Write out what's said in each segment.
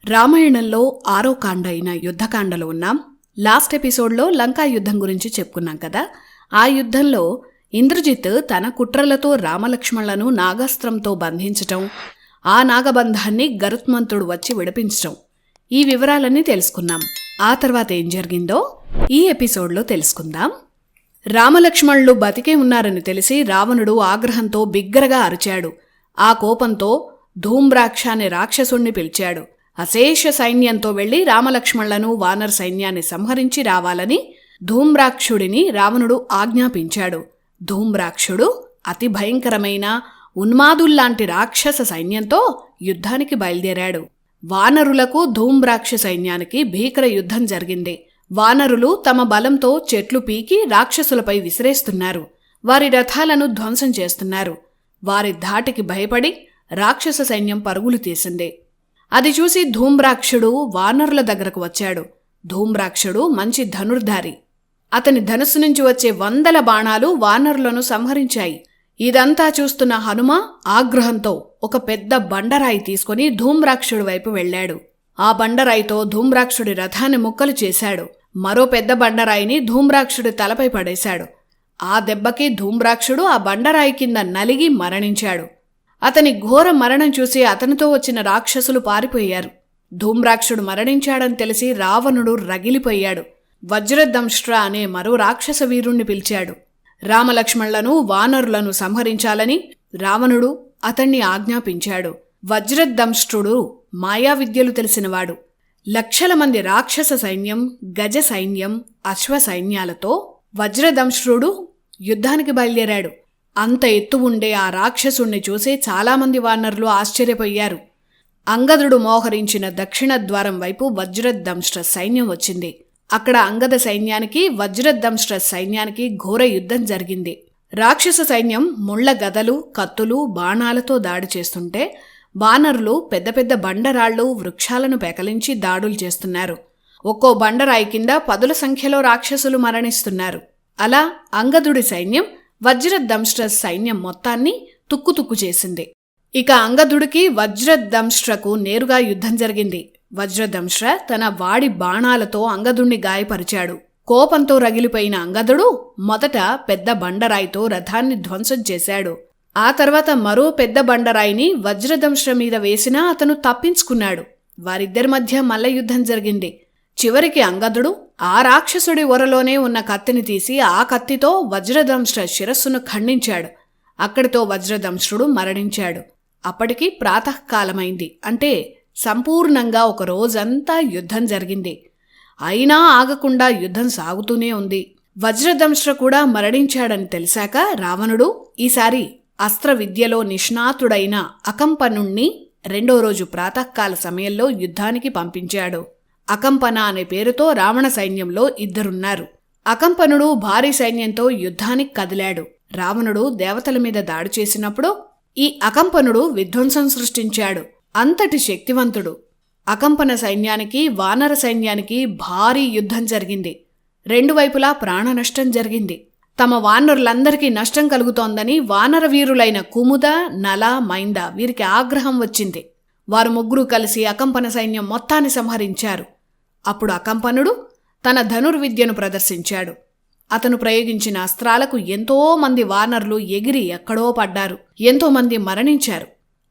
రామాయణంలో 6వ కాండ అయిన యుద్ధకాండలో ఉన్నాం. లాస్ట్ ఎపిసోడ్లో లంకా యుద్ధం గురించి చెప్పుకున్నాం కదా. ఆ యుద్ధంలో ఇంద్రజిత్ తన కుట్రలతో రామలక్ష్మణులను నాగాస్త్రంతో బంధించటం, ఆ నాగబంధాన్ని గరుత్మంతుడు వచ్చి విడిపించటం, ఈ వివరాలన్నీ తెలుసుకున్నాం. ఆ తర్వాత ఏం జరిగిందో ఈ ఎపిసోడ్లో తెలుసుకుందాం. రామలక్ష్మణులు బతికే ఉన్నారని తెలిసి రావణుడు ఆగ్రహంతో బిగ్గరగా అరిచాడు. ఆ కోపంతో ధూమ్రాక్ష అనే రాక్షసుణ్ణి పిలిచాడు. అశేష సైన్యంతో వెళ్లి రామలక్ష్మణులను వానర సైన్యాన్ని సంహరించి రావాలని ధూమ్రాక్షుడిని రావణుడు ఆజ్ఞాపించాడు. ధూమ్రాక్షుడు అతి భయంకరమైన ఉన్మాదుల్లాంటి రాక్షస సైన్యంతో యుద్ధానికి బయలుదేరాడు. వానరులకు ధూమ్రాక్ష సైన్యానికి భీకర యుద్ధం జరిగింది. వానరులు తమ బలంతో చెట్లు పీకి రాక్షసులపై విసిరేస్తున్నారు. వారి రథాలను ధ్వంసం చేస్తున్నారు. వారి ధాటికి భయపడి రాక్షస సైన్యం పరుగులు తీసింది. అది చూసి ధూమ్రాక్షుడు వానరుల దగ్గరకు వచ్చాడు. ధూమ్రాక్షుడు మంచి ధనుర్ధారి. అతని ధనుస్సు నుంచి వచ్చే 100 బాణాలు వానరులను సంహరించాయి. ఇదంతా చూస్తున్న హనుమ ఆగ్రహంతో ఒక పెద్ద బండరాయి తీసుకుని ధూమ్రాక్షుడి వైపు వెళ్లాడు. ఆ బండరాయితో ధూమ్రాక్షుడి రథాన్ని ముక్కలు చేశాడు. మరో పెద్ద బండరాయిని ధూమ్రాక్షుడి తలపై పడేశాడు. ఆ దెబ్బకి ధూమ్రాక్షుడు ఆ బండరాయి కింద నలిగి మరణించాడు. అతని ఘోర మరణం చూసి అతనితో వచ్చిన రాక్షసులు పారిపోయారు. ధూమ్రాక్షుడు మరణించాడని తెలిసి రావణుడు రగిలిపోయాడు. వజ్రదంష్ట్ర అనే మరో రాక్షస వీరుణ్ణి పిలిచాడు. రామలక్ష్మణులను వానరులను సంహరించాలని రావణుడు అతణ్ణి ఆజ్ఞాపించాడు. వజ్రదంష్ట్రుడు మాయా విద్యలు తెలిసినవాడు. లక్షల మంది రాక్షస సైన్యం, గజ సైన్యం, అశ్వ సైన్యాలతో వజ్రదంష్ట్రుడు యుద్ధానికి బయలుదేరాడు. అంత ఎత్తు ఉండే ఆ రాక్షసుణ్ణి చూసి చాలామంది వానరులు ఆశ్చర్యపోయారు. అంగదుడు మోహరించిన దక్షిణ ద్వారం వైపు వజ్రదంష్ట్ర సైన్యం వచ్చింది. అక్కడ అంగద సైన్యానికి వజ్రదంష్ట్ర సైన్యానికి ఘోర యుద్ధం జరిగింది. రాక్షస సైన్యం ముళ్ల గదలు, కత్తులు, బాణాలతో దాడి చేస్తుంటే వానరులు పెద్ద పెద్ద బండరాళ్లు, వృక్షాలను పెకలించి దాడులు చేస్తున్నారు. ఒక్కో బండరాయి కింద 10ల సంఖ్యలో రాక్షసులు మరణిస్తున్నారు. అలా అంగదుడి సైన్యం వజ్రదంష్ట్ర సైన్యం మొత్తాన్ని తుక్కుతుక్కు చేసింది. ఇక అంగదుడికి వజ్రదంష్ట్రకు నేరుగా యుద్ధం జరిగింది. వజ్రదంష్ట్ర తన వాడి బాణాలతో అంగదుణ్ణి గాయపరిచాడు. కోపంతో రగిలిపోయిన అంగదుడు మొదట పెద్ద బండరాయితో రథాన్ని ధ్వంసం చేశాడు. ఆ తర్వాత మరో పెద్ద బండరాయిని వజ్రదంష్ట్ర మీద వేసినా అతను తప్పించుకున్నాడు. వారిద్దరి మధ్య మల్ల యుద్ధం జరిగింది. చివరికి అంగదుడు ఆ రాక్షసుడి ఒరలోనే ఉన్న కత్తిని తీసి ఆ కత్తితో వజ్రదంష్ట్ర శిరస్సును ఖండించాడు. అక్కడితో వజ్రదంష్ట్రుడు మరణించాడు. అప్పటికి ప్రాతకాలమైంది. అంటే సంపూర్ణంగా ఒక రోజంతా యుద్ధం జరిగింది. అయినా ఆగకుండా యుద్ధం సాగుతూనే ఉంది. వజ్రదంష్ట్ర కూడా మరణించాడని తెలిసాక రావణుడు ఈసారి అస్త్ర విద్యలో నిష్ణాతుడైన అకంపనుణ్ణి 2వ రోజు ప్రాతకాల సమయంలో యుద్ధానికి పంపించాడు. అకంపన అనే పేరుతో రావణ సైన్యంలో 2 అకంపనుడు భారీ సైన్యంతో యుద్ధానికి కదిలాడు. రావణుడు దేవతల మీద దాడి చేసినప్పుడు ఈ అకంపనుడు విధ్వంసం సృష్టించాడు. అంతటి శక్తివంతుడు. అకంపన సైన్యానికి, వానర సైన్యానికి భారీ యుద్ధం జరిగింది. 2 వైపులా ప్రాణ నష్టం జరిగింది. తమ వానరులందరికీ నష్టం కలుగుతోందని వానర వీరులైన కుముద, నల, మైంద వీరికి ఆగ్రహం వచ్చింది. వారు ముగ్గురు కలిసి అకంపన సైన్యం మొత్తాన్ని సంహరించారు. అప్పుడు అకంపనుడు తన ధనుర్విద్యను ప్రదర్శించాడు. అతను ప్రయోగించిన అస్త్రాలకు ఎంతోమంది వానరులు ఎగిరి ఎక్కడో పడ్డారు. ఎంతోమంది మరణించారు.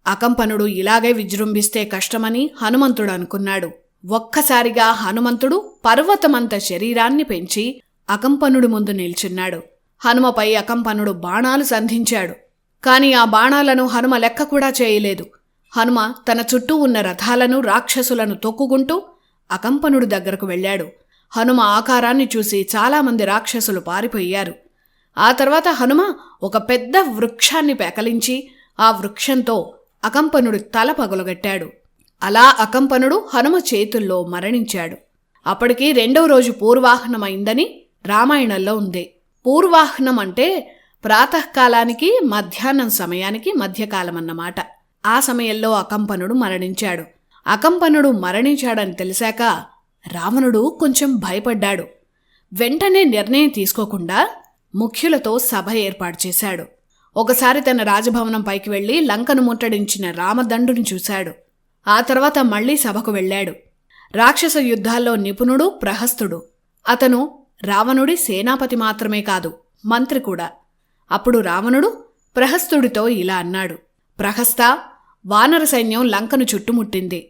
అకంపనుడు ఇలాగే విజృంభిస్తే కష్టమని హనుమంతుడు అనుకున్నాడు. ఒక్కసారిగా హనుమంతుడు పర్వతమంత శరీరాన్ని పెంచి అకంపనుడి ముందు నిల్చున్నాడు. హనుమపై అకంపనుడు బాణాలు సంధించాడు. కాని ఆ బాణాలను హనుమ లెక్క కూడా చేయలేదు. హనుమ తన చుట్టూ ఉన్న రథాలను, రాక్షసులను తొక్కుకుంటూ అకంపనుడి దగ్గరకు వెళ్లాడు. హనుమ ఆకారాన్ని చూసి చాలామంది రాక్షసులు పారిపోయారు. ఆ తర్వాత హనుమ ఒక పెద్ద వృక్షాన్ని పెకలించి ఆ వృక్షంతో అకంపనుడి తల పగులగొట్టాడు. అలా అకంపనుడు హనుమ చేతుల్లో మరణించాడు. అప్పటికి 2వ రోజు పూర్వాహ్నమైందని రామాయణంలో ఉంది. పూర్వాహ్నం అంటే ప్రాతకాలానికి మధ్యాహ్నం సమయానికి మధ్యకాలమన్నమాట. ఆ సమయంలో అకంపనుడు మరణించాడు. అకంపనుడు మరణించాడని తెలిసాక రావణుడు కొంచెం భయపడ్డాడు. వెంటనే నిర్ణయం తీసుకోకుండా ముఖ్యులతో సభ ఏర్పాటు చేశాడు. ఒకసారి తన రాజభవనం పైకి వెళ్లి లంకను ముట్టడించిన రామదండుని చూశాడు. ఆ తర్వాత మళ్లీ సభకు వెళ్ళాడు. రాక్షస యుద్ధాల్లో నిపుణుడు ప్రహస్తుడు. అతను రావణుడి సేనాపతి మాత్రమే కాదు, మంత్రి కూడా. అప్పుడు రావణుడు ప్రహస్తుడితో ఇలా అన్నాడు: ప్రహస్తా, వానర సైన్యం లంకను చుట్టుముట్టింది.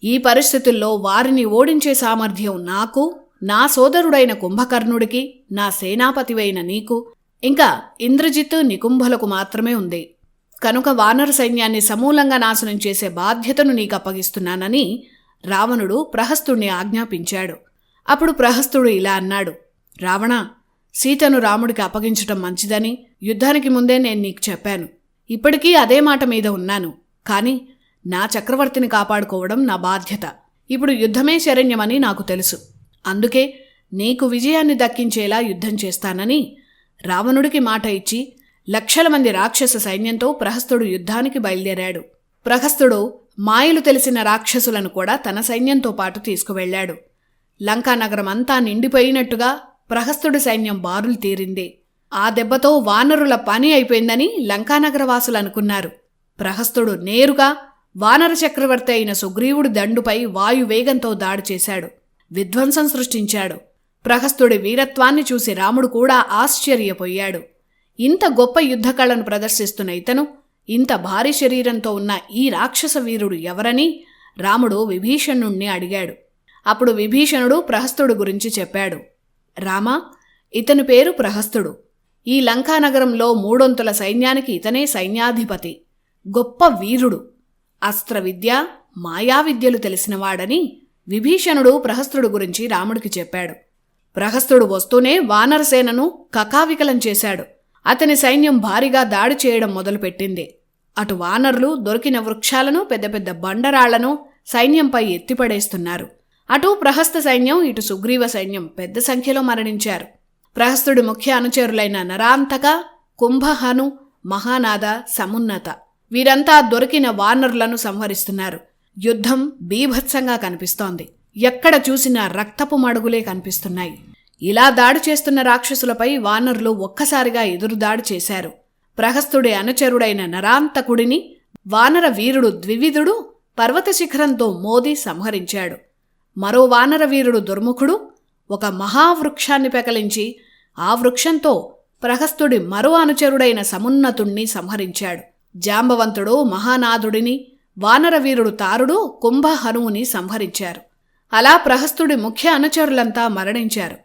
ఈ పరిస్థితుల్లో వారిని ఓడించే సామర్థ్యం నాకు, నా సోదరుడైన కుంభకర్ణుడికి, నా సేనాపతివైన నీకు, ఇంకా ఇంద్రజిత్, నికుంభలకు మాత్రమే ఉంది. కనుక వానర సైన్యాన్ని సమూలంగా నాశనం చేసే బాధ్యతను నీకు అప్పగిస్తున్నానని రావణుడు ప్రహస్తుడిని ఆజ్ఞాపించాడు. అప్పుడు ప్రహస్తుడు ఇలా అన్నాడు: రావణ, సీతను రాముడికి అప్పగించటం మంచిదని యుద్ధానికి ముందే నేను నీకు చెప్పాను. ఇప్పటికీ అదే మాట మీద ఉన్నాను. కాని నా చక్రవర్తిని కాపాడుకోవడం నా బాధ్యత. ఇప్పుడు యుద్ధమే శరణ్యమని నాకు తెలుసు. అందుకే నీకు విజయాన్ని దక్కించేలా యుద్ధం చేస్తానని రావణుడికి మాట ఇచ్చి లక్షల మంది రాక్షస సైన్యంతో ప్రహస్తుడు యుద్ధానికి బయలుదేరాడు. ప్రహస్తుడు మాయలు తెలిసిన రాక్షసులను కూడా తన సైన్యంతో పాటు తీసుకువెళ్లాడు. లంకానగరం అంతా నిండిపోయినట్టుగా ప్రహస్తుడి సైన్యం బారులు తీరింది. ఆ దెబ్బతో వానరుల పని అయిపోయిందని లంకానగరవాసులు అనుకున్నారు. ప్రహస్తుడు నేరుగా వానర చక్రవర్తి అయిన సుగ్రీవుడి దండుపై వాయువేగంతో దాడి చేశాడు. విధ్వంసం సృష్టించాడు. ప్రహస్తుడి వీరత్వాన్ని చూసి రాముడు కూడా ఆశ్చర్యపోయాడు. ఇంత గొప్ప యుద్ధకళను ప్రదర్శిస్తున్న ఇతను, ఇంత భారీ శరీరంతో ఉన్న ఈ రాక్షస వీరుడు ఎవరని రాముడు విభీషణుణ్ణి అడిగాడు. అప్పుడు విభీషణుడు ప్రహస్తుడు గురించి చెప్పాడు. రామా, ఇతని పేరు ప్రహస్తుడు. ఈ లంకానగరంలో 300 సైన్యానికి ఇతనే సైన్యాధిపతి. గొప్ప వీరుడు. అస్త్ర విద్య, మాయావిద్యలు తెలిసినవాడని విభీషణుడు ప్రహస్తుడు గురించి రాముడికి చెప్పాడు. ప్రహస్తుడు వస్తూనే వానరసేనను కకావికలం చేశాడు. అతని సైన్యం భారీగా దాడి చేయడం మొదలుపెట్టింది. అటు వానరులు దొరికిన వృక్షాలను, పెద్ద పెద్ద బండరాళ్లను సైన్యంపై ఎత్తిపడేస్తున్నారు. అటు ప్రహస్త సైన్యం, ఇటు సుగ్రీవ సైన్యం పెద్ద సంఖ్యలో మరణించారు. ప్రహస్తుడి ముఖ్య అనుచరులైన నరాంతక, కుంభహను, మహానాద, సమున్నత వీరంతా దొరికిన వానరులను సంహరిస్తున్నారు. యుద్ధం బీభత్సంగా కనిపిస్తోంది. ఎక్కడ చూసినా రక్తపు మడుగులే కనిపిస్తున్నాయి. ఇలా దాడి చేస్తున్న రాక్షసులపై వానరులు ఒక్కసారిగా ఎదురుదాడి చేశారు. ప్రహస్తుడి అనుచరుడైన నరాంతకుడిని వానర వీరుడు ద్వివిధుడు పర్వత శిఖరంతో మోది సంహరించాడు. మరో వానర వీరుడు దుర్ముఖుడు ఒక మహావృక్షాన్ని పెకలించి ఆ వృక్షంతో ప్రహస్తుడి మరో అనుచరుడైన సమున్నతుణ్ణి సంహరించాడు. జాంబవంతుడు మహానాదుడిని, వానర వీరుడు తారుడు కుంభహనువుని సంహరించారు. అలా ప్రహస్తుడి ముఖ్య అనుచరులంతా మరణించారు.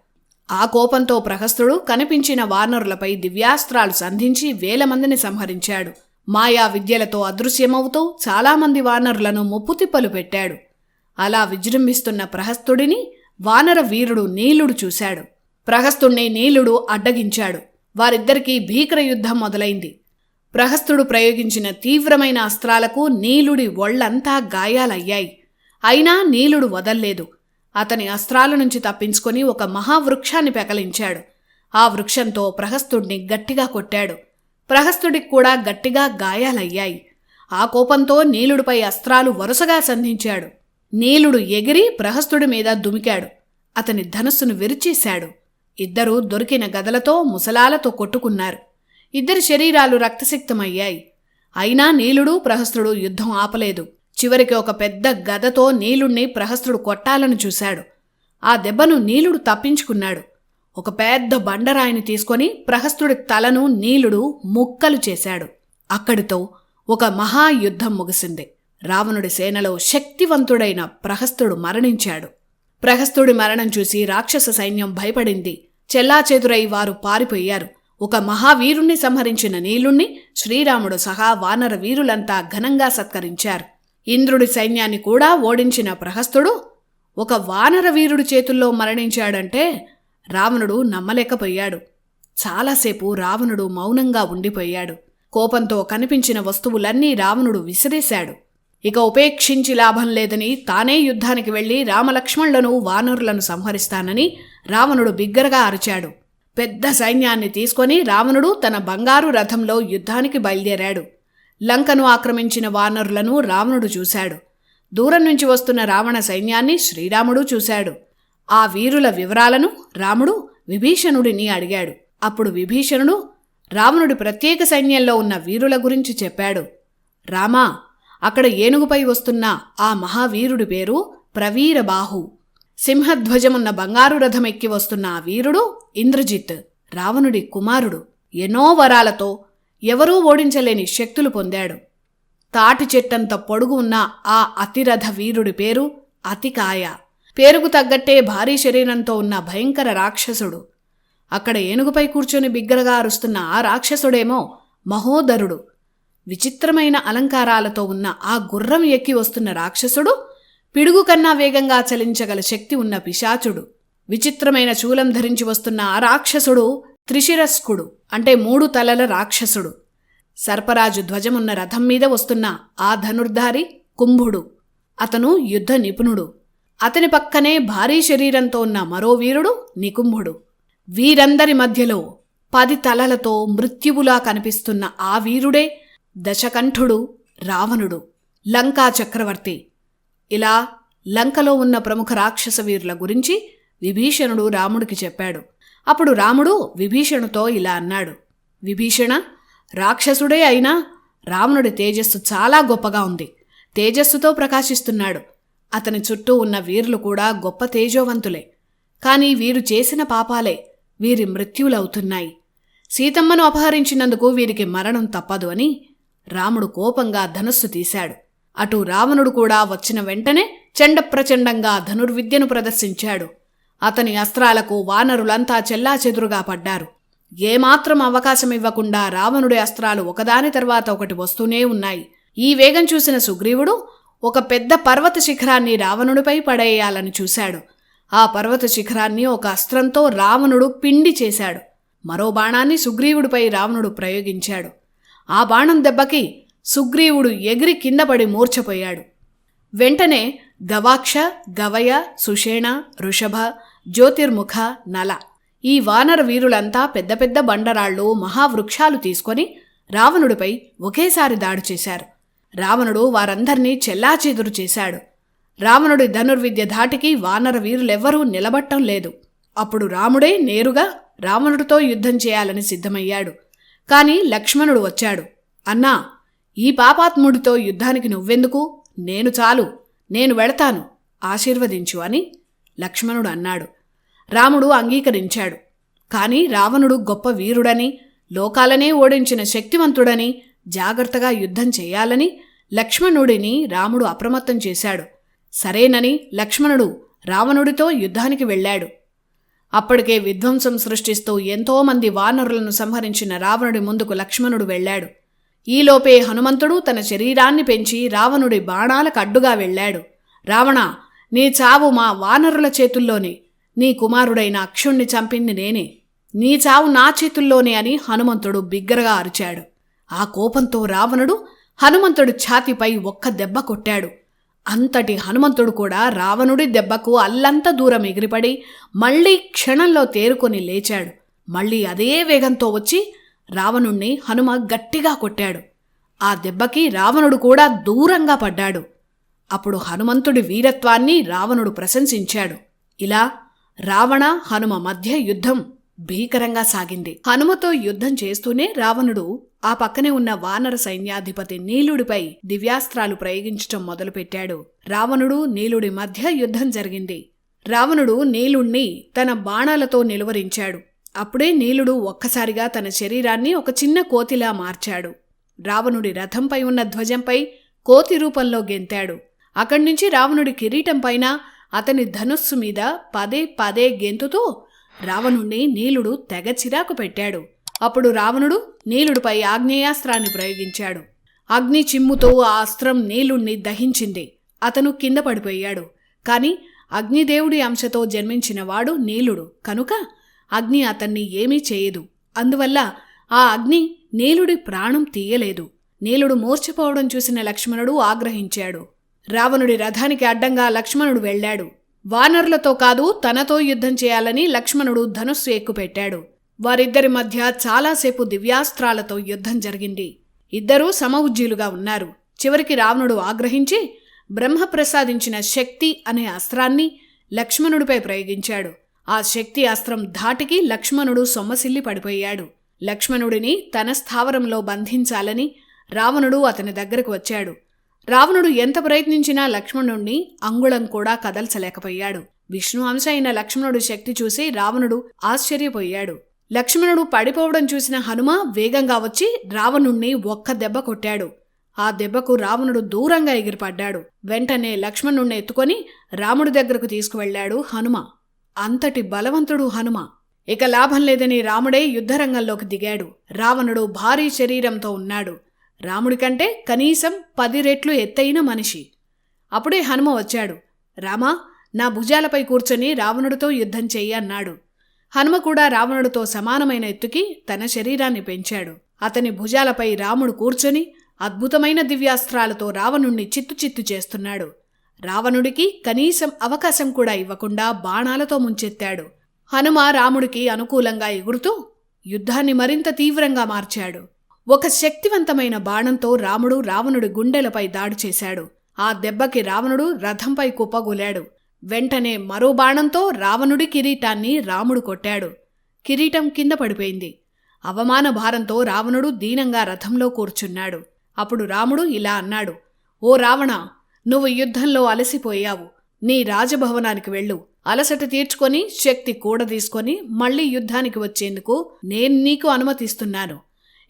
ఆ కోపంతో ప్రహస్తుడు కనిపించిన వానరులపై దివ్యాస్త్రాలు సంధించి 1000 మందిని సంహరించాడు. మాయా విద్యలతో అదృశ్యమవుతూ చాలామంది వానరులను ముప్పుతిప్పలు పెట్టాడు. అలా విజృంభిస్తున్న ప్రహస్తుడిని వానర వీరుడు నీలుడు చూశాడు. ప్రహస్తుణ్ణి నీలుడు అడ్డగించాడు. వారిద్దరికీ భీకర యుద్ధం మొదలైంది. ప్రహస్తుడు ప్రయోగించిన తీవ్రమైన అస్త్రాలకు నీలుడి ఒళ్లంతా గాయాలయ్యాయి. అయినా నీలుడు వదల్లేదు. అతని అస్త్రాల నుంచి తప్పించుకొని ఒక మహావృక్షాన్ని పెకలించాడు. ఆ వృక్షంతో ప్రహస్తుడిని గట్టిగా కొట్టాడు. ప్రహస్తుడికి కూడా గట్టిగా గాయాలయ్యాయి. ఆ కోపంతో నీలుడిపై అస్త్రాలు వరుసగా సంధించాడు. నీలుడు ఎగిరి ప్రహస్తుడి మీద దుమికాడు. అతని ధనుస్సును విరిచేశాడు. ఇద్దరూ దొరికిన గదలతో, ముసలాలతో కొట్టుకున్నారు. ఇద్దరి శరీరాలు రక్తసిక్తమయ్యాయి. అయినా నీలుడు ప్రహస్తుడు యుద్ధం ఆపలేదు. చివరికి ఒక పెద్ద గదతో నీలుణ్ణి ప్రహస్తుడు కొట్టాలని చూశాడు. ఆ దెబ్బను నీలుడు తప్పించుకున్నాడు. ఒక పెద్ద బండరాయిని తీసుకొని ప్రహస్తుడి తలను నీలుడు ముక్కలు చేశాడు. అక్కడితో ఒక మహాయుద్ధం ముగిసింది. రావణుడి సేనలో శక్తివంతుడైన ప్రహస్తుడు మరణించాడు. ప్రహస్తుడి మరణం చూసి రాక్షస సైన్యం భయపడింది. చెల్లాచెదురై వారు పారిపోయారు. ఒక మహావీరుణ్ణి సంహరించిన నీలుణ్ణి శ్రీరాముడు సహా వానర వీరులంతా ఘనంగా సత్కరించారు. ఇంద్రుడి సైన్యాన్ని కూడా ఓడించిన ప్రహస్తుడు ఒక వానర వీరుడి చేతుల్లో మరణించాడంటే రావణుడు నమ్మలేకపోయాడు. చాలాసేపు రావణుడు మౌనంగా ఉండిపోయాడు. కోపంతో కనిపించిన వస్తువులన్నీ రావణుడు విసిరేశాడు. ఇక ఉపేక్షించి లాభం లేదని తానే యుద్ధానికి వెళ్లి రామలక్ష్మణులను, వానరులను సంహరిస్తానని రావణుడు బిగ్గరగా అరిచాడు. పెద్ద సైన్యాన్ని తీసుకొని రావణుడు తన బంగారు రథంలో యుద్ధానికి బయలుదేరాడు. లంకను ఆక్రమించిన వానరులను రావణుడు చూశాడు. దూరం నుంచి వస్తున్న రావణ సైన్యాన్ని శ్రీరాముడు చూశాడు. ఆ వీరుల వివరాలను రాముడు విభీషణుడిని అడిగాడు. అప్పుడు విభీషణుడు రావణుడి ప్రత్యేక సైన్యంలో ఉన్న వీరుల గురించి చెప్పాడు. రామా, అక్కడ ఏనుగుపై వస్తున్న ఆ మహావీరుడి పేరు ప్రవీరబాహు. సింహధ్వజమున్న బంగారు రథం ఎక్కి వస్తున్న ఆ వీరుడు ఇంద్రజిత్, రావణుడి కుమారుడు. ఎన్నో వరాలతో ఎవరూ ఓడించలేని శక్తులు పొందాడు. తాటి చెట్టంత పొడుగు ఉన్న ఆ అతిరథ వీరుడి పేరు అతికాయ. పేరుకు తగ్గట్టే భారీ శరీరంతో ఉన్న భయంకర రాక్షసుడు. అక్కడ ఏనుగుపై కూర్చొని బిగ్గరగా అరుస్తున్న ఆ రాక్షసుడేమో మహోదరుడు. విచిత్రమైన అలంకారాలతో ఉన్న ఆ గుర్రం ఎక్కి వస్తున్న రాక్షసుడు పిడుగు కన్నా వేగంగా చలించగల శక్తి ఉన్న పిశాచుడు. విచిత్రమైన శూలం ధరించి వస్తున్న ఆ రాక్షసుడు త్రిశిరస్కుడు, అంటే 3 తలల రాక్షసుడు. సర్పరాజు ధ్వజమున్న రథం మీద వస్తున్న ఆ ధనుర్ధారి కుంభుడు. అతను యుద్ధ నిపుణుడు. అతని పక్కనే భారీ శరీరంతో ఉన్న మరో వీరుడు నికుంభుడు. వీరందరి మధ్యలో 10 తలలతో మృత్యువులా కనిపిస్తున్న ఆ వీరుడే దశకంఠుడు రావణుడు, లంకా చక్రవర్తి. ఇలా లంకలో ఉన్న ప్రముఖ రాక్షస వీరుల గురించి విభీషణుడు రాముడికి చెప్పాడు. అప్పుడు రాముడు విభీషణుతో ఇలా అన్నాడు: విభీషణ, రాక్షసుడే అయినా రావణుడి తేజస్సు చాలా గొప్పగా ఉంది. తేజస్సుతో ప్రకాశిస్తున్నాడు. అతని చుట్టూ ఉన్న వీరులు కూడా గొప్ప తేజోవంతులే. కానీ వీరు చేసిన పాపాలే వీరి మృత్యువులవుతున్నాయి. సీతమ్మను అపహరించినందుకు వీరికి మరణం తప్పదు అని రాముడు కోపంగా ధనుస్సు తీశాడు. అటు రావణుడు కూడా వచ్చిన వెంటనే చండప్రచండంగా ధనుర్విద్యను ప్రదర్శించాడు. అతని అస్త్రాలకు వానరులంతా చెల్లాచెదురుగా పడ్డారు. ఏమాత్రం అవకాశమివ్వకుండా రావణుడి అస్త్రాలు ఒకదాని తర్వాత ఒకటి వస్తూనే ఉన్నాయి. ఈ వేగం చూసిన సుగ్రీవుడు ఒక పెద్ద పర్వత శిఖరాన్ని రావణుడిపై పడేయాలని చూశాడు. ఆ పర్వత శిఖరాన్ని ఒక అస్త్రంతో రావణుడు పిండి చేశాడు. మరో బాణాన్ని సుగ్రీవుడిపై రావణుడు ప్రయోగించాడు. ఆ బాణం దెబ్బకి సుగ్రీవుడు ఎగిరి కిందపడి మూర్ఛపోయాడు. వెంటనే గవాక్ష, గవయ, సుషేణ, వృషభ, జ్యోతిర్ముఖ, నల ఈ వానర వీరులంతా పెద్ద పెద్ద బండరాళ్ళు, మహావృక్షాలు తీసుకొని రావణుడిపై ఒకేసారి దాడి చేశారు. రావణుడు వారందర్నీ చెల్లాచెదురు చేశాడు. రావణుడి ధనుర్విద్య ధాటికి వానర వీరులెవ్వరూ నిలబట్టం లేదు. అప్పుడు రాముడే నేరుగా రావణుడితో యుద్ధం చేయాలని సిద్ధమయ్యాడు. కాని లక్ష్మణుడు వచ్చాడు. అన్నా, ఈ పాపాత్ముడితో యుద్ధానికి నువ్వెందుకు? నేను చాలు, నేను వెళతాను, ఆశీర్వదించు అని లక్ష్మణుడు అన్నాడు. రాముడు అంగీకరించాడు. కాని రావణుడు గొప్ప వీరుడని, లోకాలనే ఓడించిన శక్తివంతుడని, జాగ్రత్తగా యుద్ధం చేయాలని లక్ష్మణుడిని రాముడు అప్రమత్తం చేశాడు. సరేనని లక్ష్మణుడు రావణుడితో యుద్ధానికి వెళ్ళాడు. అప్పటికే విధ్వంసం సృష్టిస్తూ ఎంతోమంది వానరులను సంహరించిన రావణుడి ముందుకు లక్ష్మణుడు వెళ్ళాడు. ఈలోపే హనుమంతుడు తన శరీరాన్ని పెంచి రావణుడి బాణాలకు అడ్డుగా వెళ్ళాడు. రావణ, నీ చావు మా వానరుల చేతుల్లోనే. నీ కుమారుడైన అక్షుణ్ణి చంపింది నేనే. నీ చావు నా చేతుల్లోనే అని హనుమంతుడు బిగ్గరగా అరిచాడు. ఆ కోపంతో రావణుడు హనుమంతుడి ఛాతీపై ఒక్క దెబ్బ కొట్టాడు. అంతటి హనుమంతుడు కూడా రావణుడి దెబ్బకు అల్లంత దూరం ఎగిరిపడి మళ్లీ క్షణంలో తేరుకొని లేచాడు. మళ్లీ అదే వేగంతో వచ్చి రావణుణ్ణి హనుమ గట్టిగా కొట్టాడు. ఆ దెబ్బకి రావణుడు కూడా దూరంగా పడ్డాడు. అప్పుడు హనుమంతుడి వీరత్వాన్ని రావణుడు ప్రశంసించాడు. ఇలా రావణ హనుమ మధ్య యుద్ధం భీకరంగా సాగింది. హనుమతో యుద్ధం చేస్తూనే రావణుడు ఆ పక్కనే ఉన్న వానర సైన్యాధిపతి నీలుడిపై దివ్యాస్త్రాలు ప్రయోగించటం మొదలుపెట్టాడు. రావణుడు నీలుడి మధ్య యుద్ధం జరిగింది. రావణుడు నీలుణ్ణి తన బాణాలతో నిలువరించాడు. అప్పుడే నీలుడు ఒక్కసారిగా తన శరీరాన్ని ఒక చిన్న కోతిలా మార్చాడు. రావణుడి రథంపై ఉన్న ధ్వజంపై కోతి రూపంలో గెంతాడు. అక్కడ్నుంచి రావణుడి కిరీటం పైన అతని ధనుస్సు మీద పదే పదే గెంతుతూ రావణుణ్ణి నీలుడు తెగ చిరాకు పెట్టాడు. అప్పుడు రావణుడు నీలుడిపై ఆగ్నేయాస్త్రాన్ని ప్రయోగించాడు. అగ్ని చిమ్ముతో ఆ అస్త్రం నీలుణ్ణి దహించింది. అతను కింద పడిపోయాడు. కాని అగ్నిదేవుడి అంశతో జన్మించినవాడు నీలుడు కనుక అగ్ని అతన్ని ఏమీ చేయదు. అందువల్ల ఆ అగ్ని నీలుడి ప్రాణం తీయలేదు. నీలుడు మూర్ఛపోవడం చూసిన లక్ష్మణుడు ఆగ్రహించాడు. రావణుడి రథానికి అడ్డంగా లక్ష్మణుడు వెళ్ళాడు. వానరులతో కాదు, తనతో యుద్ధం చేయాలని లక్ష్మణుడు ధనుస్సు ఎక్కుపెట్టాడు. వారిద్దరి మధ్య చాలాసేపు దివ్యాస్త్రాలతో యుద్ధం జరిగింది. ఇద్దరూ సమఉజ్జీలుగా ఉన్నారు. చివరికి రావణుడు ఆగ్రహించి బ్రహ్మ ప్రసాదించిన శక్తి అనే అస్త్రాన్ని లక్ష్మణుడిపై ప్రయోగించాడు. ఆ శక్తి అస్త్రం ధాటికి లక్ష్మణుడు సొమ్మసిల్లి పడిపోయాడు. లక్ష్మణుడిని తన స్థావరంలో బంధించాలని రావణుడు అతని దగ్గరకు వచ్చాడు. రావణుడు ఎంత ప్రయత్నించినా లక్ష్మణుణ్ణి అంగుళం కూడా కదల్చలేకపోయాడు. విష్ణు అంశ అయిన లక్ష్మణుడి శక్తి చూసి రావణుడు ఆశ్చర్యపోయాడు. లక్ష్మణుడు పడిపోవడం చూసిన హనుమ వేగంగా వచ్చి రావణుణ్ణి ఒక్క దెబ్బ కొట్టాడు. ఆ దెబ్బకు రావణుడు దూరంగా ఎగిరిపడ్డాడు. వెంటనే లక్ష్మణుణ్ణి ఎత్తుకొని రాముడి దగ్గరకు తీసుకువెళ్లాడు హనుమ. అంతటి బలవంతుడు హనుమ. ఇక లాభం లేదని రాముడే యుద్ధరంగంలోకి దిగాడు. రావణుడు భారీ శరీరంతో ఉన్నాడు. రాముడి కంటే కనీసం 10 రెట్లు ఎత్తైన మనిషి. అప్పుడే హనుమ వచ్చాడు. రామా, నా భుజాలపై కూర్చొని రావణుడితో యుద్ధం చెయ్యి అన్నాడు. హనుమ కూడా రావణుడితో సమానమైన ఎత్తుకి తన శరీరాన్ని పెంచాడు. అతని భుజాలపై రాముడు కూర్చొని అద్భుతమైన దివ్యాస్త్రాలతో రావణుణ్ణి చిత్తు చేస్తున్నాడు. రావణుడికి కనీసం అవకాశం కూడా ఇవ్వకుండా బాణాలతో ముంచెత్తాడు. హనుమ రాముడికి అనుకూలంగా ఎగురుతూ యుద్ధాన్ని మరింత తీవ్రంగా మార్చాడు. ఒక శక్తివంతమైన బాణంతో రాముడు రావణుడి గుండెలపై దాడి చేశాడు. ఆ దెబ్బకి రావణుడు రథంపై కుప్పగూలాడు. వెంటనే మరో బాణంతో రావణుడి కిరీటాన్ని రాముడు కొట్టాడు. కిరీటం కింద పడిపోయింది. అవమాన భారంతో రావణుడు దీనంగా రథంలో కూర్చున్నాడు. అప్పుడు రాముడు ఇలా అన్నాడు: ఓ రావణ, నువ్వు యుద్ధంలో అలసిపోయావు. నీ రాజభవనానికి వెళ్ళు. అలసట తీర్చుకొని శక్తి కూడదీసుకొని మళ్లీ యుద్ధానికి వచ్చేందుకు నేను నీకు అనుమతిస్తున్నాను.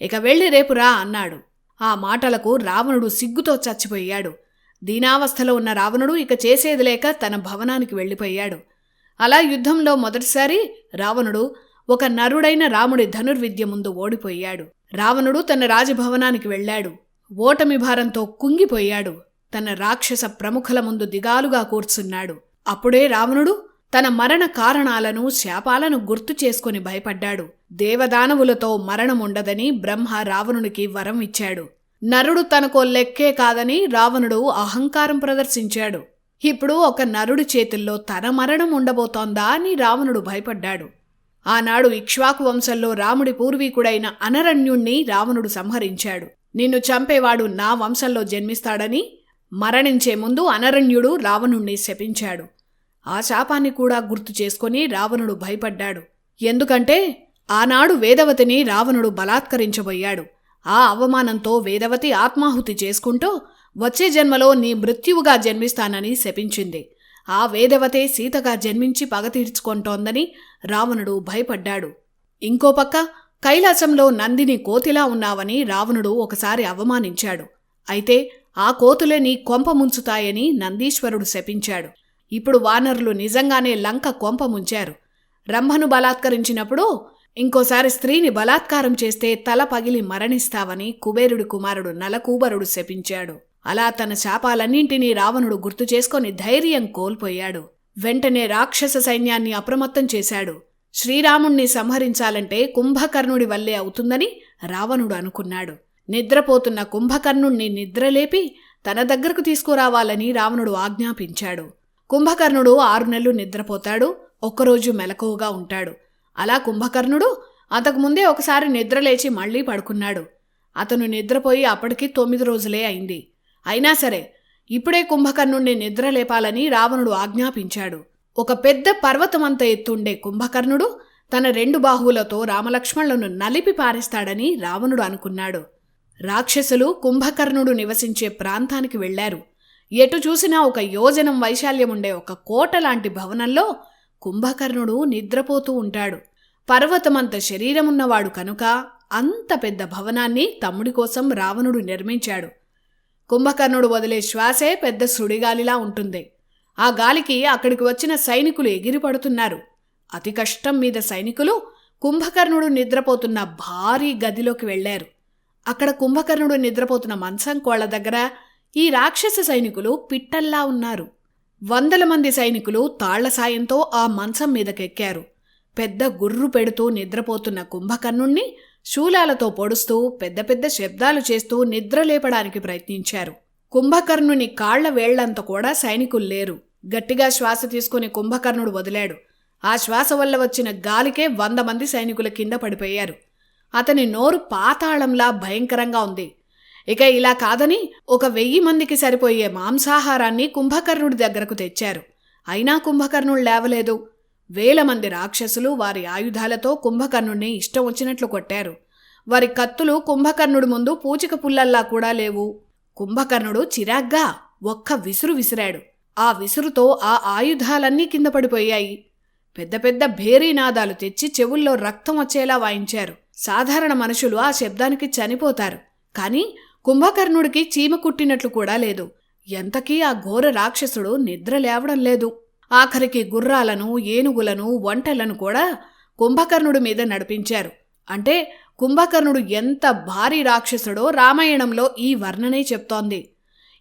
ఇక వెళ్ళి రేపు రా అన్నాడు. ఆ మాటలకు రావణుడు సిగ్గుతో చచ్చిపోయాడు. దీనావస్థలో ఉన్న రావణుడు ఇక చేసేది లేక తన భవనానికి వెళ్ళిపోయాడు. అలా యుద్ధంలో మొదటిసారి రావణుడు ఒక నరుడైన రాముడి ధనుర్విద్య ముందు ఓడిపోయాడు. రావణుడు తన రాజభవనానికి వెళ్ళాడు. ఓటమి భారంతో కుంగిపోయాడు. తన రాక్షస ప్రముఖుల ముందు దిగాలుగా కూర్చున్నాడు. అప్పుడే రావణుడు తన మరణ కారణాలను, శాపాలను గుర్తు చేసుకుని భయపడ్డాడు. దేవదానవులతో మరణముండదని బ్రహ్మ రావణుడికి వరం ఇచ్చాడు. నరుడు తనకో లెక్కే కాదని రావణుడు అహంకారం ప్రదర్శించాడు. ఇప్పుడు ఒక నరుడి చేతుల్లో తన మరణం ఉండబోతోందా అని రావణుడు భయపడ్డాడు. ఆనాడు ఇక్ష్వాకు వంశంలో రాముడి పూర్వీకుడైన అనరణ్యుణ్ణి రావణుడు సంహరించాడు. నిన్ను చంపేవాడు నా వంశంలో జన్మిస్తాడని మరణించే ముందు అనరణ్యుడు రావణుణ్ణి శపించాడు. ఆ శాపాన్ని కూడా గుర్తు చేసుకుని రావణుడు భయపడ్డాడు. ఎందుకంటే ఆనాడు వేదవతిని రావణుడు బలాత్కరించబోయాడు. ఆ అవమానంతో వేదవతి ఆత్మాహుతి చేసుకుంటూ వచ్చే జన్మలో నీ మృత్యువుగా జన్మిస్తానని శపించింది. ఆ వేదవతే సీతగా జన్మించి పగ తీర్చుకుంటోందని రావణుడు భయపడ్డాడు. ఇంకో పక్క కైలాసంలో నందిని కోతిలా ఉన్నావని రావణుడు ఒకసారి అవమానించాడు. అయితే ఆ కోతులే నీ కొంప ముంచుతాయని నందీశ్వరుడు శపించాడు. ఇప్పుడు వానరులు నిజంగానే లంక కొంప ముంచారు. రంభను బలాత్కరించినప్పుడు ఇంకోసారి స్త్రీని బలాత్కారం చేస్తే తల పగిలి మరణిస్తావని కుబేరుడి కుమారుడు నలకూబరుడు శపించాడు. అలా తన శాపాలన్నింటినీ రావణుడు గుర్తు చేసుకొని ధైర్యం కోల్పోయాడు. వెంటనే రాక్షస సైన్యాన్ని అప్రమత్తం చేశాడు. శ్రీరాముణ్ణి సంహరించాలంటే కుంభకర్ణుడి వల్లే అవుతుందని రావణుడు అనుకున్నాడు. నిద్రపోతున్న కుంభకర్ణుణ్ణి నిద్రలేపి తన దగ్గరకు తీసుకురావాలని రావణుడు ఆజ్ఞాపించాడు. కుంభకర్ణుడు 6 నెలలు నిద్రపోతాడు, ఒక్కరోజు మెలకువగా ఉంటాడు. అలా కుంభకర్ణుడు అంతకుముందే ఒకసారి నిద్రలేచి మళ్లీ పడుకున్నాడు. అతను నిద్రపోయి అప్పటికి 9 రోజులే అయింది. అయినా సరే ఇప్పుడే కుంభకర్ణుణ్ణి నిద్రలేపాలని రావణుడు ఆజ్ఞాపించాడు. ఒక పెద్ద పర్వతమంత ఎత్తుండే కుంభకర్ణుడు తన 2 బాహువులతో రామలక్ష్మణులను నలిపి పారేస్తాడని రావణుడు అనుకున్నాడు. రాక్షసులు కుంభకర్ణుడు నివసించే ప్రాంతానికి వెళ్లారు. ఎటు చూసినా ఒక యోజనం వైశాల్యముండే ఒక కోట లాంటి భవనంలో కుంభకర్ణుడు నిద్రపోతూ ఉంటాడు. పర్వతమంత శరీరమున్నవాడు కనుక అంత పెద్ద భవనాన్ని తమ్ముడి కోసం రావణుడు నిర్మించాడు. కుంభకర్ణుడు వదిలే శ్వాసే పెద్ద సుడిగాలిలా ఉంటుంది. ఆ గాలికి అక్కడికి వచ్చిన సైనికులు ఎగిరిపడుతున్నారు. అతి కష్టం మీద సైనికులు కుంభకర్ణుడు నిద్రపోతున్న భారీ గదిలోకి వెళ్లారు. అక్కడ కుంభకర్ణుడు నిద్రపోతున్న మంచం కోళ్ల దగ్గర ఈ రాక్షస సైనికులు పిట్టల్లా ఉన్నారు. 100 మంది సైనికులు తాళ్ల సాయంతో ఆ మంచం మీదకెక్కారు. పెద్ద గుర్రు పెడుతూ నిద్రపోతున్న కుంభకర్ణుణ్ణి శూలాలతో పొడుస్తూ పెద్ద పెద్ద శబ్దాలు చేస్తూ నిద్రలేపడానికి ప్రయత్నించారు. కుంభకర్ణుని కాళ్ల వేళ్లంత కూడా సైనికులు లేరు. గట్టిగా శ్వాస తీసుకుని కుంభకర్ణుడు వదిలాడు. ఆ శ్వాస వల్ల వచ్చిన గాలికే 100 మంది సైనికుల కింద పడిపోయారు. అతని నోరు పాతాళంలా భయంకరంగా ఉంది. ఇక ఇలా కాదని ఒక 1000 మందికి సరిపోయే మాంసాహారాన్ని కుంభకర్ణుడి దగ్గరకు తెచ్చారు. అయినా కుంభకర్ణుడు లేవలేదు. 1000 మంది రాక్షసులు వారి ఆయుధాలతో కుంభకర్ణుడిని ఇష్టం వచ్చినట్లు కొట్టారు. వారి కత్తులు కుంభకర్ణుడి ముందు పూచిక పుల్లల్లా కూడా లేవు. కుంభకర్ణుడు చిరాగ్గా ఒక్క విసురు విసిరాడు. ఆ విసురుతో ఆ ఆయుధాలన్నీ కింద పడిపోయాయి. పెద్ద పెద్ద భేరీనాదాలు తెచ్చి చెవుల్లో రక్తం వచ్చేలా వాయించారు. సాధారణ మనుషులు ఆ శబ్దానికి చనిపోతారు. కాని కుంభకర్ణుడికి చీమ కుట్టినట్లు కూడా లేదు. ఎంతకీ ఆ ఘోర రాక్షసుడు నిద్ర లేవడం లేదు. ఆఖరికి గుర్రాలను, ఏనుగులను, ఒంటెలను కూడా కుంభకర్ణుడి మీద నడిపించారు. అంటే కుంభకర్ణుడు ఎంత భారీ రాక్షసుడో రామాయణంలో ఈ వర్ణనే చెప్తోంది.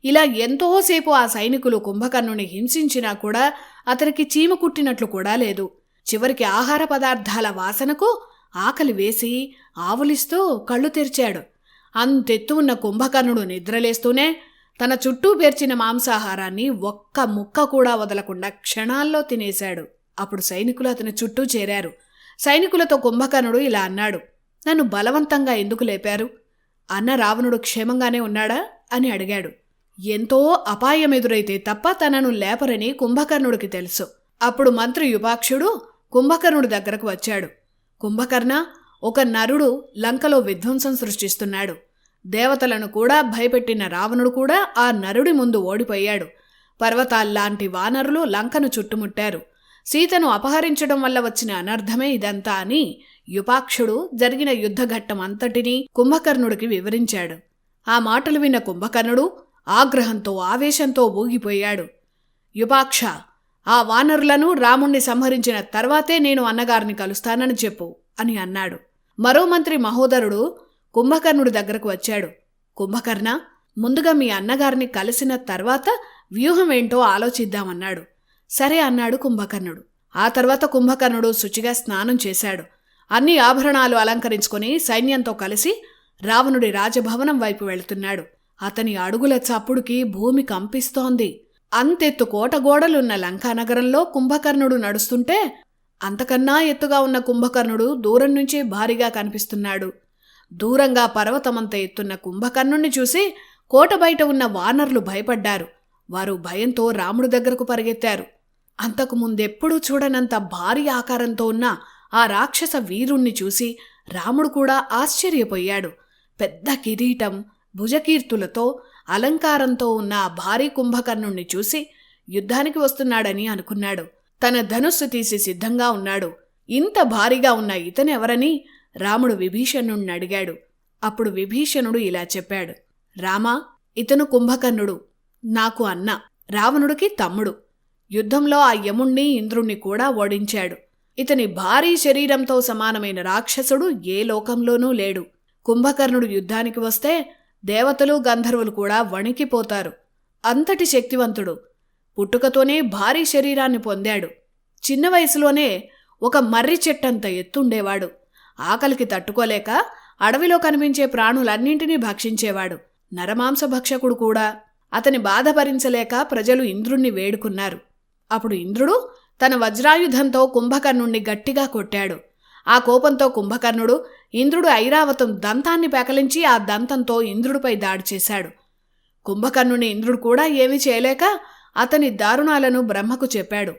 ఇలా ఎంతోసేపు ఆ సైనికులు కుంభకర్ణుని హింసించినా కూడా అతనికి చీమ కుట్టినట్లు కూడా లేదు. చివరికి ఆహార పదార్థాల వాసనకు ఆకలి వేసి ఆవులిస్తూ కళ్ళు తెరిచాడు. అంతెత్తు ఉన్న కుంభకర్ణుడు నిద్రలేస్తూనే తన చుట్టూ పేర్చిన మాంసాహారాన్ని ఒక్క ముక్క కూడా వదలకుండా క్షణాల్లో తినేశాడు. అప్పుడు సైనికులు అతని చుట్టూ చేరారు. సైనికులతో కుంభకర్ణుడు ఇలా అన్నాడు: నన్ను బలవంతంగా ఎందుకు లేపారు? అన్న రావణుడు క్షేమంగానే ఉన్నాడా అని అడిగాడు. ఎంతో అపాయం ఎదురైతే తప్ప తనను లేపరని కుంభకర్ణుడికి తెలుసు. అప్పుడు మంత్రి యుపాక్షుడు కుంభకర్ణుడి దగ్గరకు వచ్చాడు. కుంభకర్ణ, ఒక నరుడు లంకలో విధ్వంసం సృష్టిస్తున్నాడు. దేవతలను కూడా భయపెట్టిన రావణుడు కూడా ఆ నరుడి ముందు ఓడిపోయాడు. పర్వతాల్లాంటి వానరులు లంకను చుట్టుముట్టారు. సీతను అపహరించడం వల్ల వచ్చిన అనర్థమే ఇదంతా అని యుపాక్షుడు జరిగిన యుద్ధఘట్టం అంతటినీ కుంభకర్ణుడికి వివరించాడు. ఆ మాటలు విన్న కుంభకర్ణుడు ఆగ్రహంతో ఆవేశంతో ఊగిపోయాడు. యుపాక్ష, ఆ వానరులను రాముణ్ణి సంహరించిన తర్వాతే నేను అన్నగారిని కలుస్తానని చెప్పు అని అన్నాడు. మరో మంత్రి మహోదరుడు కుంభకర్ణుడి దగ్గరకు వచ్చాడు. కుంభకర్ణ, ముందుగా మీ అన్నగారిని కలిసిన తర్వాత వ్యూహం ఏంటో ఆలోచిద్దామన్నాడు. సరే అన్నాడు కుంభకర్ణుడు. ఆ తర్వాత కుంభకర్ణుడు శుచిగా స్నానం చేశాడు. అన్ని ఆభరణాలు అలంకరించుకుని సైన్యంతో కలిసి రావణుడి రాజభవనం వైపు వెళుతున్నాడు. అతని అడుగుల చప్పుడుకి భూమి కంపిస్తోంది. అంతెత్తు కోటగోడలున్న లంకానగరంలో కుంభకర్ణుడు నడుస్తుంటే అంతకన్నా ఎత్తుగా ఉన్న కుంభకర్ణుడు దూరం నుంచి భారీగా కనిపిస్తున్నాడు. దూరంగా పర్వతమంత ఎత్తున్న కుంభకర్ణుణ్ణి చూసి కోట బయట ఉన్న వానరులు భయపడ్డారు. వారు భయంతో రాముడి దగ్గరకు పరిగెత్తారు. అంతకు ముందెప్పుడూ చూడనంత భారీ ఆకారంతో ఉన్న ఆ రాక్షస వీరుణ్ణి చూసి రాముడు కూడా ఆశ్చర్యపోయాడు. పెద్ద కిరీటం, భుజకీర్తులతో అలంకారంతో ఉన్న ఆ భారీ కుంభకర్ణుణ్ణి చూసి యుద్ధానికి వస్తున్నాడని అనుకున్నాడు. తన ధనుస్సు తీసి సిద్ధంగా ఉన్నాడు. ఇంత భారీగా ఉన్న ఇతనెవరని రాముడు విభీషణుణ్ణి అడిగాడు. అప్పుడు విభీషణుడు ఇలా చెప్పాడు: రామా, ఇతను కుంభకర్ణుడు, నాకు అన్న, రావణుడికి తమ్ముడు. యుద్ధంలో ఆ యముణ్ణి, ఇంద్రుణ్ణి కూడా ఓడించాడు. ఇతని భారీ శరీరంతో సమానమైన రాక్షసుడు ఏ లోకంలోనూ లేడు. కుంభకర్ణుడు యుద్ధానికి వస్తే దేవతలు, గంధర్వులు కూడా వణికిపోతారు. అంతటి శక్తివంతుడు. పుట్టుకతోనే భారీ శరీరాన్ని పొందాడు. చిన్న వయసులోనే ఒక మర్రి చెట్టంత ఎత్తుండేవాడు. ఆకలికి తట్టుకోలేక అడవిలో కనిపించే ప్రాణులన్నింటినీ భక్షించేవాడు. నరమాంస భక్షకుడు కూడా. అతని బాధ భరించలేక ప్రజలు ఇంద్రుణ్ణి వేడుకున్నారు. అప్పుడు ఇంద్రుడు తన వజ్రాయుధంతో కుంభకర్ణుణ్ణి గట్టిగా కొట్టాడు. ఆ కోపంతో కుంభకర్ణుడు ఇంద్రుడు ఐరావతం దంతాన్ని పెకలించి ఆ దంతంతో ఇంద్రుడిపై దాడి చేశాడు. కుంభకర్ణుని ఇంద్రుడు కూడా ఏమీ చేయలేక అతని దారుణాలను బ్రహ్మకు చెప్పాడు.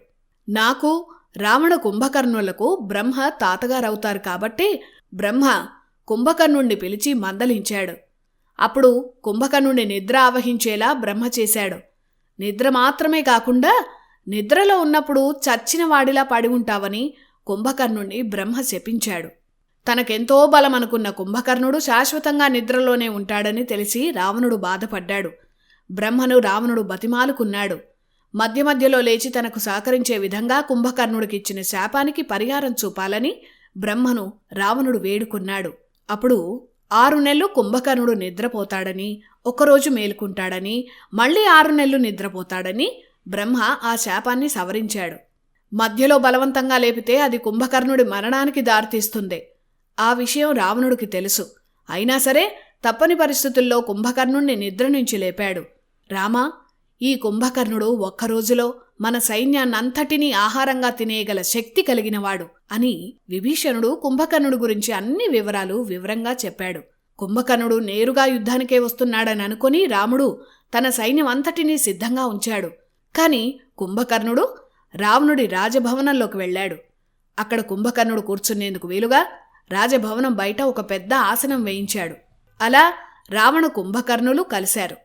నాకు, రావణ కుంభకర్ణులకు బ్రహ్మ తాతగారవుతారు కాబట్టి బ్రహ్మ కుంభకర్ణుణ్ణి పిలిచి మందలించాడు. అప్పుడు కుంభకర్ణుని నిద్ర ఆవహించేలా బ్రహ్మ చేశాడు. నిద్ర మాత్రమే కాకుండా నిద్రలో ఉన్నప్పుడు చచ్చిన వాడిలా పడి ఉంటావని కుంభకర్ణుణ్ణి బ్రహ్మ శపించాడు. తనకెంతో బలమనుకున్న కుంభకర్ణుడు శాశ్వతంగా నిద్రలోనే ఉంటాడని తెలిసి రావణుడు బాధపడ్డాడు. బ్రహ్మను రావణుడు బతిమాలుకున్నాడు. మధ్య మధ్యలో లేచి తనకు సహకరించే విధంగా కుంభకర్ణుడికిచ్చిన శాపానికి పరిహారం చూపాలని బ్రహ్మను రావణుడు వేడుకున్నాడు. అప్పుడు 6 నెలలు కుంభకర్ణుడు నిద్రపోతాడని, ఒక్కరోజు మేలుకుంటాడని, మళ్లీ 6 నెలలు నిద్రపోతాడని బ్రహ్మ ఆ శాపాన్ని సవరించాడు. మధ్యలో బలవంతంగా లేపితే అది కుంభకర్ణుడి మరణానికి దారితీస్తుంది. ఆ విషయం రావణుడికి తెలుసు. అయినా సరే తప్పని పరిస్థితుల్లో కుంభకర్ణుణ్ణి నిద్ర నుంచి లేపాడు. రామా, ఈ కుంభకర్ణుడు ఒక్కరోజులో మన సైన్యాన్నంతటినీ ఆహారంగా తినేయగల శక్తి కలిగినవాడు అని విభీషణుడు కుంభకర్ణుడు గురించి అన్ని వివరాలు వివరంగా చెప్పాడు. కుంభకర్ణుడు నేరుగా యుద్ధానికే వస్తున్నాడని అనుకుని రాముడు తన సైన్యం అంతటినీ సిద్ధంగా ఉంచాడు. కాని కుంభకర్ణుడు రావణుడి రాజభవనంలోకి వెళ్ళాడు. అక్కడ కుంభకర్ణుడు కూర్చునేందుకు వీలుగా రాజభవనం బయట ఒక పెద్ద ఆసనం వేయించాడు. అలా రావణ కుంభకర్ణులు కలిశారు.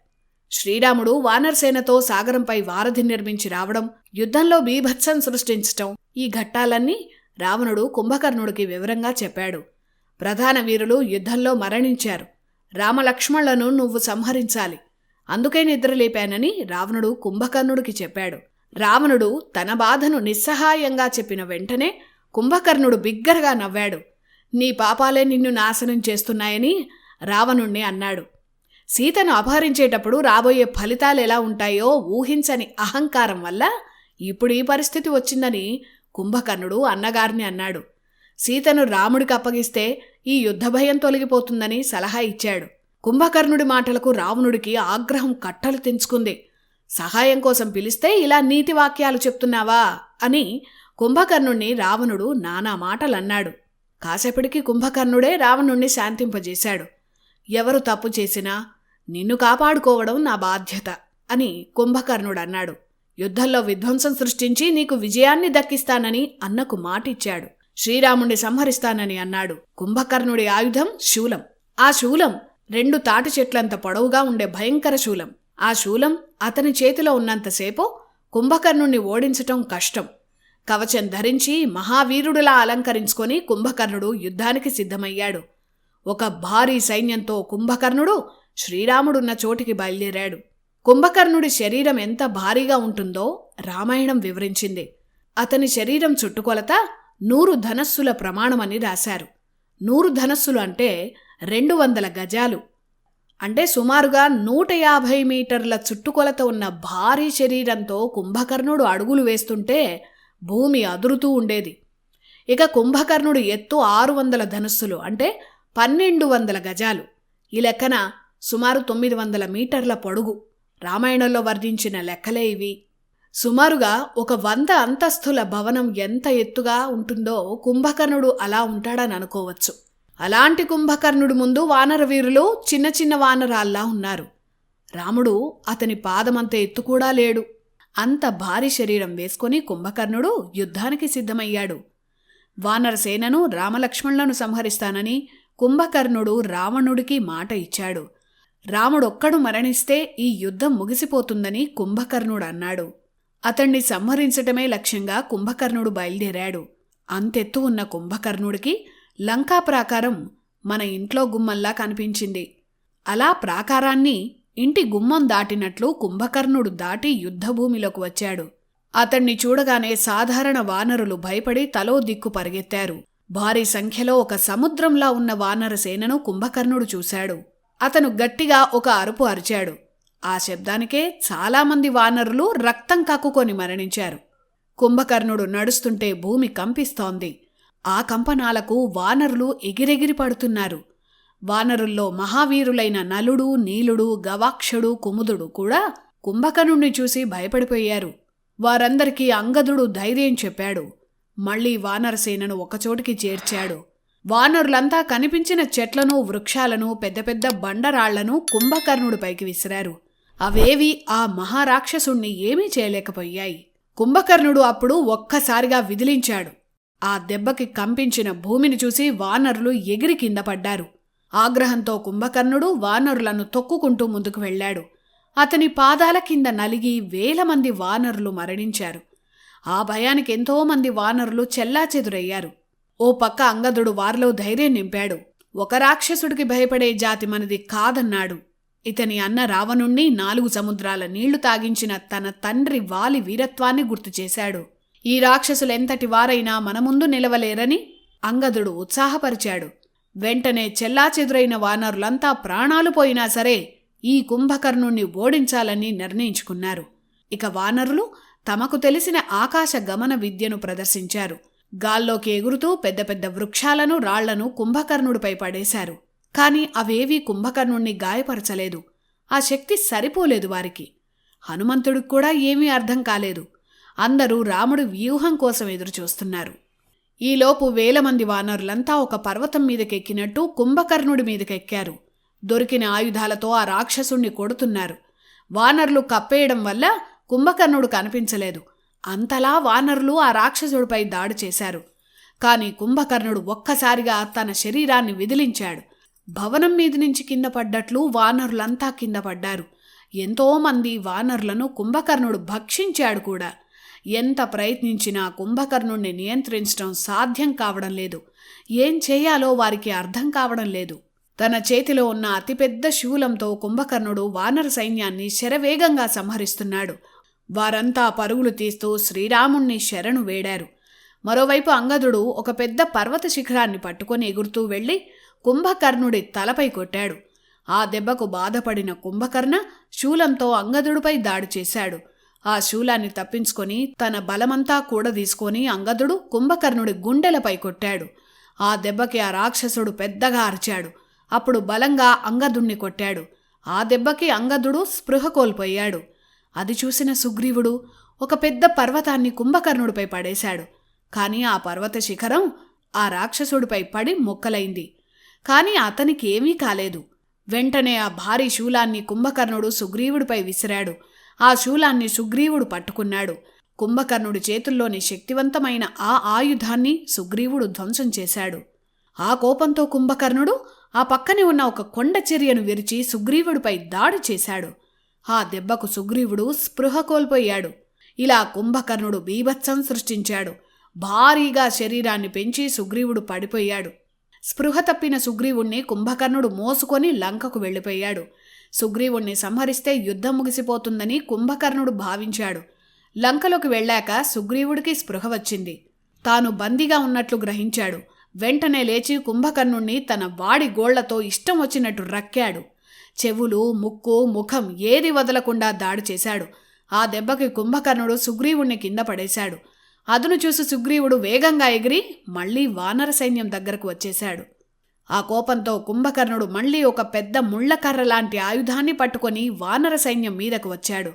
శ్రీరాముడు వానరసేనతో సాగరంపై వారధి నిర్మించి రావడం, యుద్ధంలో బీభత్సం సృష్టించటం, ఈ ఘట్టాలన్నీ రావణుడు కుంభకర్ణుడికి వివరంగా చెప్పాడు. ప్రధాన వీరులు యుద్ధంలో మరణించారు. రామలక్ష్మణులను నువ్వు సంహరించాలి. అందుకే నిద్రలేపానని రావణుడు కుంభకర్ణుడికి చెప్పాడు. రావణుడు తన బాధను నిస్సహాయంగా చెప్పిన వెంటనే కుంభకర్ణుడు బిగ్గరగా నవ్వాడు. నీ పాపాలే నిన్ను నాశనం చేస్తున్నాయని రావణుణ్ణి అన్నాడు. సీతను అపహరించేటప్పుడు రాబోయే ఫలితాలెలా ఉంటాయో ఊహించని అహంకారం వల్ల ఇప్పుడు ఈ పరిస్థితి వచ్చిందని కుంభకర్ణుడు అన్నగారిని అన్నాడు. సీతను రాముడికి అప్పగిస్తే ఈ యుద్ధభయం తొలగిపోతుందని సలహా ఇచ్చాడు. కుంభకర్ణుడి మాటలకు రావణుడికి ఆగ్రహం కట్టలు తెంచుకుంది. సహాయం కోసం పిలిస్తే ఇలా నీతి వాక్యాలు చెప్తున్నావా అని కుంభకర్ణుణ్ణి రావణుడు నానా మాటలన్నాడు. కాసేపటికి కుంభకర్ణుడే రావణుణ్ణి శాంతింపజేశాడు. ఎవరు తప్పు చేసినా నిన్ను కాపాడుకోవడం నా బాధ్యత అని కుంభకర్ణుడన్నాడు. యుద్ధంలో విధ్వంసం సృష్టించి నీకు విజయాన్ని దక్కిస్తానని అన్నకు మాటిచ్చాడు. శ్రీరాముణ్ణి సంహరిస్తానని అన్నాడు. కుంభకర్ణుడి ఆయుధం శూలం. ఆ శూలం 2 తాటి చెట్లంత పొడవుగా ఉండే భయంకర శూలం. ఆ శూలం అతని చేతిలో ఉన్నంతసేపు కుంభకర్ణుణ్ణి ఓడించటం కష్టం. కవచం ధరించి మహావీరుడిలా అలంకరించుకొని కుంభకర్ణుడు యుద్ధానికి సిద్ధమయ్యాడు. ఒక భారీ సైన్యంతో కుంభకర్ణుడు శ్రీరాముడున్న చోటికి బయలుదేరాడు. కుంభకర్ణుడి శరీరం ఎంత భారీగా ఉంటుందో రామాయణం వివరించింది. అతని శరీరం చుట్టుకొలత 100 ధనస్సుల ప్రమాణమని రాశారు. 100 ధనస్సులు అంటే 200 గజాలు. అంటే సుమారుగా 150 మీటర్ల చుట్టుకొలత ఉన్న భారీ శరీరంతో కుంభకర్ణుడు అడుగులు వేస్తుంటే భూమి అదురుతూ ఉండేది. ఇక కుంభకర్ణుడు ఎత్తు 600 ధనుస్సులు అంటే 1200 గజాలు. ఈ లెక్కన సుమారు 900 మీటర్ల పొడుగు. రామాయణంలో వర్ణించిన లెక్కలే ఇవి. సుమారుగా ఒక 100 అంతస్తుల భవనం ఎంత ఎత్తుగా ఉంటుందో కుంభకర్ణుడు అలా ఉంటాడని అనుకోవచ్చు. అలాంటి కుంభకర్ణుడు ముందు వానర వీరులు చిన్న చిన్న వానరాల్లా ఉన్నారు. రాముడు అతని పాదమంత ఎత్తు కూడా లేడు. అంత భారీ శరీరం వేసుకొని కుంభకర్ణుడు యుద్ధానికి సిద్ధమయ్యాడు. వానరసేనను రామలక్ష్మణులను సంహరిస్తానని కుంభకర్ణుడు రావణుడికి మాట ఇచ్చాడు. రాముడొక్కడు మరణిస్తే ఈ యుద్ధం ముగిసిపోతుందని కుంభకర్ణుడు అన్నాడు. అతణ్ణి సంహరించటమే లక్ష్యంగా కుంభకర్ణుడు బయలుదేరాడు. అంతెత్తు ఉన్న కుంభకర్ణుడికి లంకా ప్రాకారం మన ఇంట్లో గుమ్మంలా కనిపించింది. అలా ప్రాకారాన్ని ఇంటి గుమ్మం దాటినట్లు కుంభకర్ణుడు దాటి యుద్ధభూమిలోకి వచ్చాడు. అతణ్ణి చూడగానే సాధారణ వానరులు భయపడి తలో దిక్కు పరిగెత్తారు. భారీ సంఖ్యలో ఒక సముద్రంలా ఉన్న వానర సేనను కుంభకర్ణుడు చూశాడు. అతను గట్టిగా ఒక అరుపు అరిచాడు. ఆ శబ్దానికే చాలామంది వానరులు రక్తం కక్కుకొని మరణించారు. కుంభకర్ణుడు నడుస్తుంటే భూమి కంపిస్తోంది. ఆ కంపనాలకు వానరులు ఎగిరెగిరి పడుతున్నారు. వానరుల్లో మహావీరులైన నలుడు, నీలుడు, గవాక్షుడు, కుముదుడు కూడా కుంభకర్ణుణ్ణి చూసి భయపడిపోయారు. వారందరికీ అంగదుడు ధైర్యం చెప్పాడు. మళ్లీ వానరసేనను ఒకచోటికి చేర్చాడు. వానరులంతా కనిపించిన చెట్లను, వృక్షాలను, పెద్ద పెద్ద బండరాళ్లను కుంభకర్ణుడిపైకి విసిరారు. అవేవి ఆ మహారాక్షసుణ్ణి ఏమీ చేయలేకపోయాయి. కుంభకర్ణుడు అప్పుడు ఒక్కసారిగా విదిలించాడు. ఆ దెబ్బకి కంపించిన భూమిని చూసి వానరులు ఎగిరి కింద పడ్డారు. ఆగ్రహంతో కుంభకర్ణుడు వానరులను తొక్కుకుంటూ ముందుకు వెళ్లాడు. అతని పాదాల కింద నలిగి 1000 మంది వానరులు మరణించారు. ఆ భయానికి ఎంతోమంది వానరులు చెల్లాచెదురయ్యారు. ఓ పక్క అంగదుడు వారిలో ధైర్యం నింపాడు. ఒక రాక్షసుడికి భయపడే జాతి మనది కాదన్నాడు. ఇతని అన్న రావణుణ్ణి 4 సముద్రాల నీళ్లు తాగించిన తన తండ్రి వాలి వీరత్వాన్ని గుర్తు చేశాడు. ఈ రాక్షసులెంతటి వారైనా మన ముందు నిలవలేరని అంగదుడు ఉత్సాహపరిచాడు. వెంటనే చెల్లాచెదురైన వానరులంతా ప్రాణాలు పోయినా సరే ఈ కుంభకర్ణుణ్ణి ఓడించాలని నిర్ణయించుకున్నారు. ఇక వానరులు తమకు తెలిసిన ఆకాశ గమన విద్యను ప్రదర్శించారు. గాల్లోకి ఎగురుతూ పెద్ద పెద్ద వృక్షాలను, రాళ్లను కుంభకర్ణుడిపై పడేశారు. కాని అవేవీ కుంభకర్ణుణ్ణి గాయపరచలేదు. ఆ శక్తి సరిపోలేదు వారికి. హనుమంతుడికి కూడా ఏమీ అర్థం కాలేదు. అందరూ రాముడి వ్యూహం కోసం ఎదురుచూస్తున్నారు. ఈలోపు 1000 మంది వానరులంతా ఒక పర్వతం మీదకెక్కినట్టు కుంభకర్ణుడి మీదకెక్కారు. దొరికిన ఆయుధాలతో ఆ రాక్షసుణ్ణి కొడుతున్నారు. వానరులు కప్పేయడం వల్ల కుంభకర్ణుడు కనిపించలేదు. అంతలా వానరులు ఆ రాక్షసుడిపై దాడి చేశారు. కాని కుంభకర్ణుడు ఒక్కసారిగా తన శరీరాన్ని విదిలించాడు. భవనం మీద నుంచి కింద పడ్డట్లు వానరులంతా కింద పడ్డారు. ఎంతోమంది వానరులను కుంభకర్ణుడు భక్షించాడు కూడా. ఎంత ప్రయత్నించినా కుంభకర్ణుణ్ణి నియంత్రించడం సాధ్యం కావడం లేదు. ఏం చేయాలో వారికి అర్థం కావడం లేదు. తన చేతిలో ఉన్న అతిపెద్ద శూలంతో కుంభకర్ణుడు వానర సైన్యాన్ని శరవేగంగా సంహరిస్తున్నాడు. వారంతా పరుగులు తీస్తూ శ్రీరాముణ్ణి శరణు వేడారు. మరోవైపు అంగదుడు ఒక పెద్ద పర్వత శిఖరాన్ని పట్టుకొని ఎగురుతూ వెళ్లి కుంభకర్ణుడి తలపై కొట్టాడు. ఆ దెబ్బకు బాధపడిన కుంభకర్ణ శూలంతో అంగదుడిపై దాడి చేశాడు. ఆ శూలాన్ని తప్పించుకొని తన బలమంతా కూడదీసుకొని అంగదుడు కుంభకర్ణుడి గుండెలపై కొట్టాడు. ఆ దెబ్బకి ఆ రాక్షసుడు పెద్దగా అరిచాడు. అప్పుడు బలంగా అంగదుణ్ణి కొట్టాడు. ఆ దెబ్బకి అంగదుడు స్పృహ కోల్పోయాడు. అది చూసిన సుగ్రీవుడు ఒక పెద్ద పర్వతాన్ని కుంభకర్ణుడిపై పడేశాడు. కాని ఆ పర్వత శిఖరం ఆ రాక్షసుడిపై పడి మొక్కలైంది. కాని అతనికి ఏమీ కాలేదు. వెంటనే ఆ భారీ శూలాన్ని కుంభకర్ణుడు సుగ్రీవుడిపై విసిరాడు. ఆ శూలాన్ని సుగ్రీవుడు పట్టుకున్నాడు. కుంభకర్ణుడి చేతుల్లోని శక్తివంతమైన ఆ ఆయుధాన్ని సుగ్రీవుడు ధ్వంసం చేశాడు. ఆ కోపంతో కుంభకర్ణుడు ఆ పక్కనే ఉన్న ఒక కొండ చర్యను విరిచి సుగ్రీవుడిపై దాడి చేశాడు. ఆ దెబ్బకు సుగ్రీవుడు స్పృహ కోల్పోయాడు. ఇలా కుంభకర్ణుడు బీభత్సం సృష్టించాడు. భారీగా శరీరాన్ని పెంచి సుగ్రీవుడు పడిపోయాడు. స్పృహ తప్పిన సుగ్రీవుణ్ణి కుంభకర్ణుడు మోసుకొని లంకకు వెళ్ళిపోయాడు. సుగ్రీవుణ్ణి సంహరిస్తే యుద్ధం ముగిసిపోతుందని కుంభకర్ణుడు భావించాడు. లంకలోకి వెళ్ళాక సుగ్రీవుడికి స్పృహ వచ్చింది. తాను బందీగా ఉన్నట్లు గ్రహించాడు. వెంటనే లేచి కుంభకర్ణుణ్ణి తన వాడి గోళ్లతో ఇష్టం వచ్చినట్టు రక్కాడు. చెవులు, ముక్కు, ముఖం ఏది వదలకుండా దాడి చేశాడు. ఆ దెబ్బకి కుంభకర్ణుడు సుగ్రీవుణ్ణి కింద పడేశాడు. అదును చూసి సుగ్రీవుడు వేగంగా ఎగిరి మళ్లీ వానర సైన్యం దగ్గరకు వచ్చేశాడు. ఆ కోపంతో కుంభకర్ణుడు మళ్లీ ఒక పెద్ద ముళ్లకర్ర లాంటి ఆయుధాన్ని పట్టుకొని వానర సైన్యం మీదకు వచ్చాడు.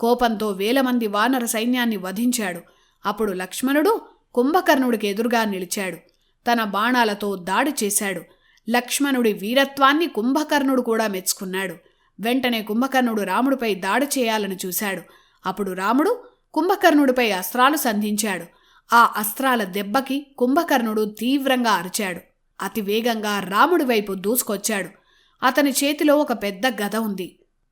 కోపంతో 1000 మంది వానర సైన్యాన్ని వధించాడు. అప్పుడు లక్ష్మణుడు కుంభకర్ణుడికి ఎదురుగా నిలిచాడు. తన బాణాలతో దాడి చేశాడు. లక్ష్మణుడి వీరత్వాన్ని కుంభకర్ణుడు కూడా మెచ్చుకున్నాడు. వెంటనే కుంభకర్ణుడు రాముడిపై దాడి చేయాలని చూశాడు. అప్పుడు రాముడు కుంభకర్ణుడిపై అస్త్రాలు సంధించాడు. ఆ అస్త్రాల దెబ్బకి కుంభకర్ణుడు తీవ్రంగా అరిచాడు. అతి వేగంగా రాముడి వైపు దూసుకొచ్చాడు. అతని చేతిలో ఒక పెద్ద గద ఉంది.